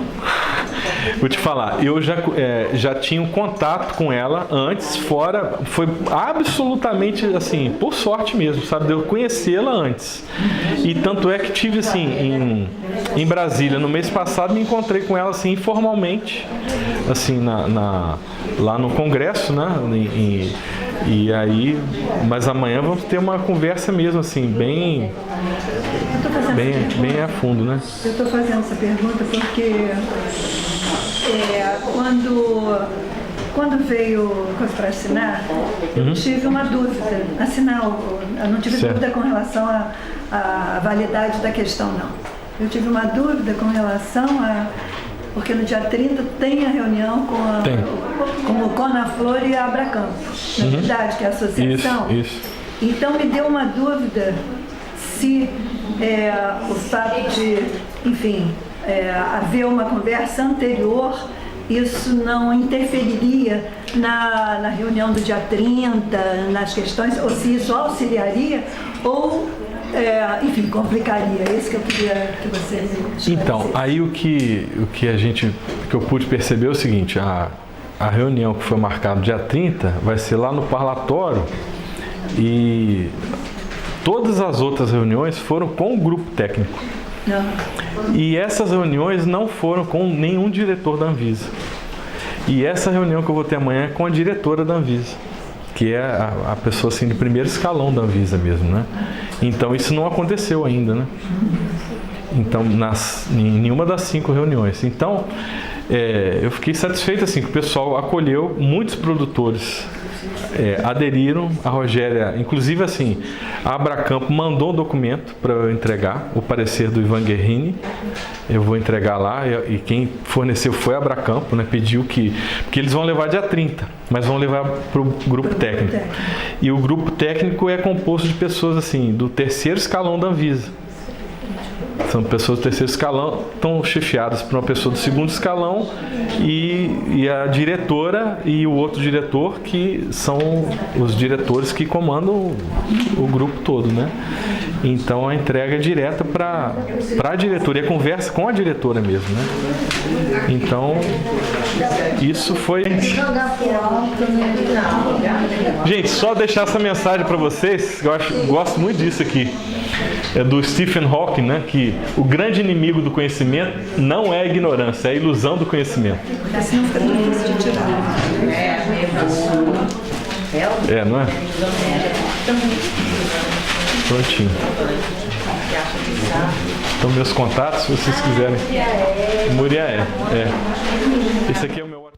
Vou te falar, eu já tinha um contato com ela antes, foi absolutamente assim, por sorte mesmo, sabe, de eu conhecê-la antes. E tanto é que tive assim, em Brasília, no mês passado, me encontrei com ela assim, informalmente, assim, lá no Congresso, né, e aí, mas amanhã vamos ter uma conversa mesmo, assim, bem a fundo, né? Eu estou fazendo essa pergunta porque quando veio coisa para assinar, eu tive uma dúvida. Eu não tive dúvida com relação à validade da questão, não. Eu tive uma dúvida com relação porque no dia 30 tem a reunião com o Conaflor e a Abracampo, na verdade, que é a associação. Isso. Então me deu uma dúvida se o fato de, enfim, haver uma conversa anterior, isso não interferiria na reunião do dia 30, nas questões, ou se isso auxiliaria ou, enfim, complicaria. É isso que eu queria que você esclarecesse. Então, aí o que eu pude perceber é o seguinte, a reunião que foi marcada dia 30 vai ser lá no parlatório e todas as outras reuniões foram com o grupo técnico. E essas reuniões não foram com nenhum diretor da Anvisa. E essa reunião que eu vou ter amanhã é com a diretora da Anvisa, que é a pessoa assim, de primeiro escalão da Anvisa mesmo, né? Então isso não aconteceu ainda, né? Então, em nenhuma das 5 reuniões. Então, eu fiquei satisfeito assim, que o pessoal acolheu, muitos produtores aderiram, a Rogéria, inclusive assim, a Abracampo mandou um documento para eu entregar, o parecer do Ivan Guerrini, eu vou entregar lá, e quem forneceu foi a Abracampo, né, pediu porque eles vão levar dia 30, mas vão levar para o grupo técnico. E o grupo técnico é composto de pessoas assim, do terceiro escalão da Anvisa. São pessoas do terceiro escalão, estão chefiadas por uma pessoa do segundo escalão e a diretora e o outro diretor, que são os diretores que comandam o grupo todo, né? Então a entrega é direta para a diretoria, conversa com a diretora mesmo, né? Então isso foi... Gente, só deixar essa mensagem para vocês, eu gosto muito disso aqui. É do Stephen Hawking, né? Que o grande inimigo do conhecimento não é a ignorância, é a ilusão do conhecimento. Assim fica difícil de tirar. Não é? Prontinho. Então meus contatos, se vocês quiserem. Muriaé. Esse aqui é o meu...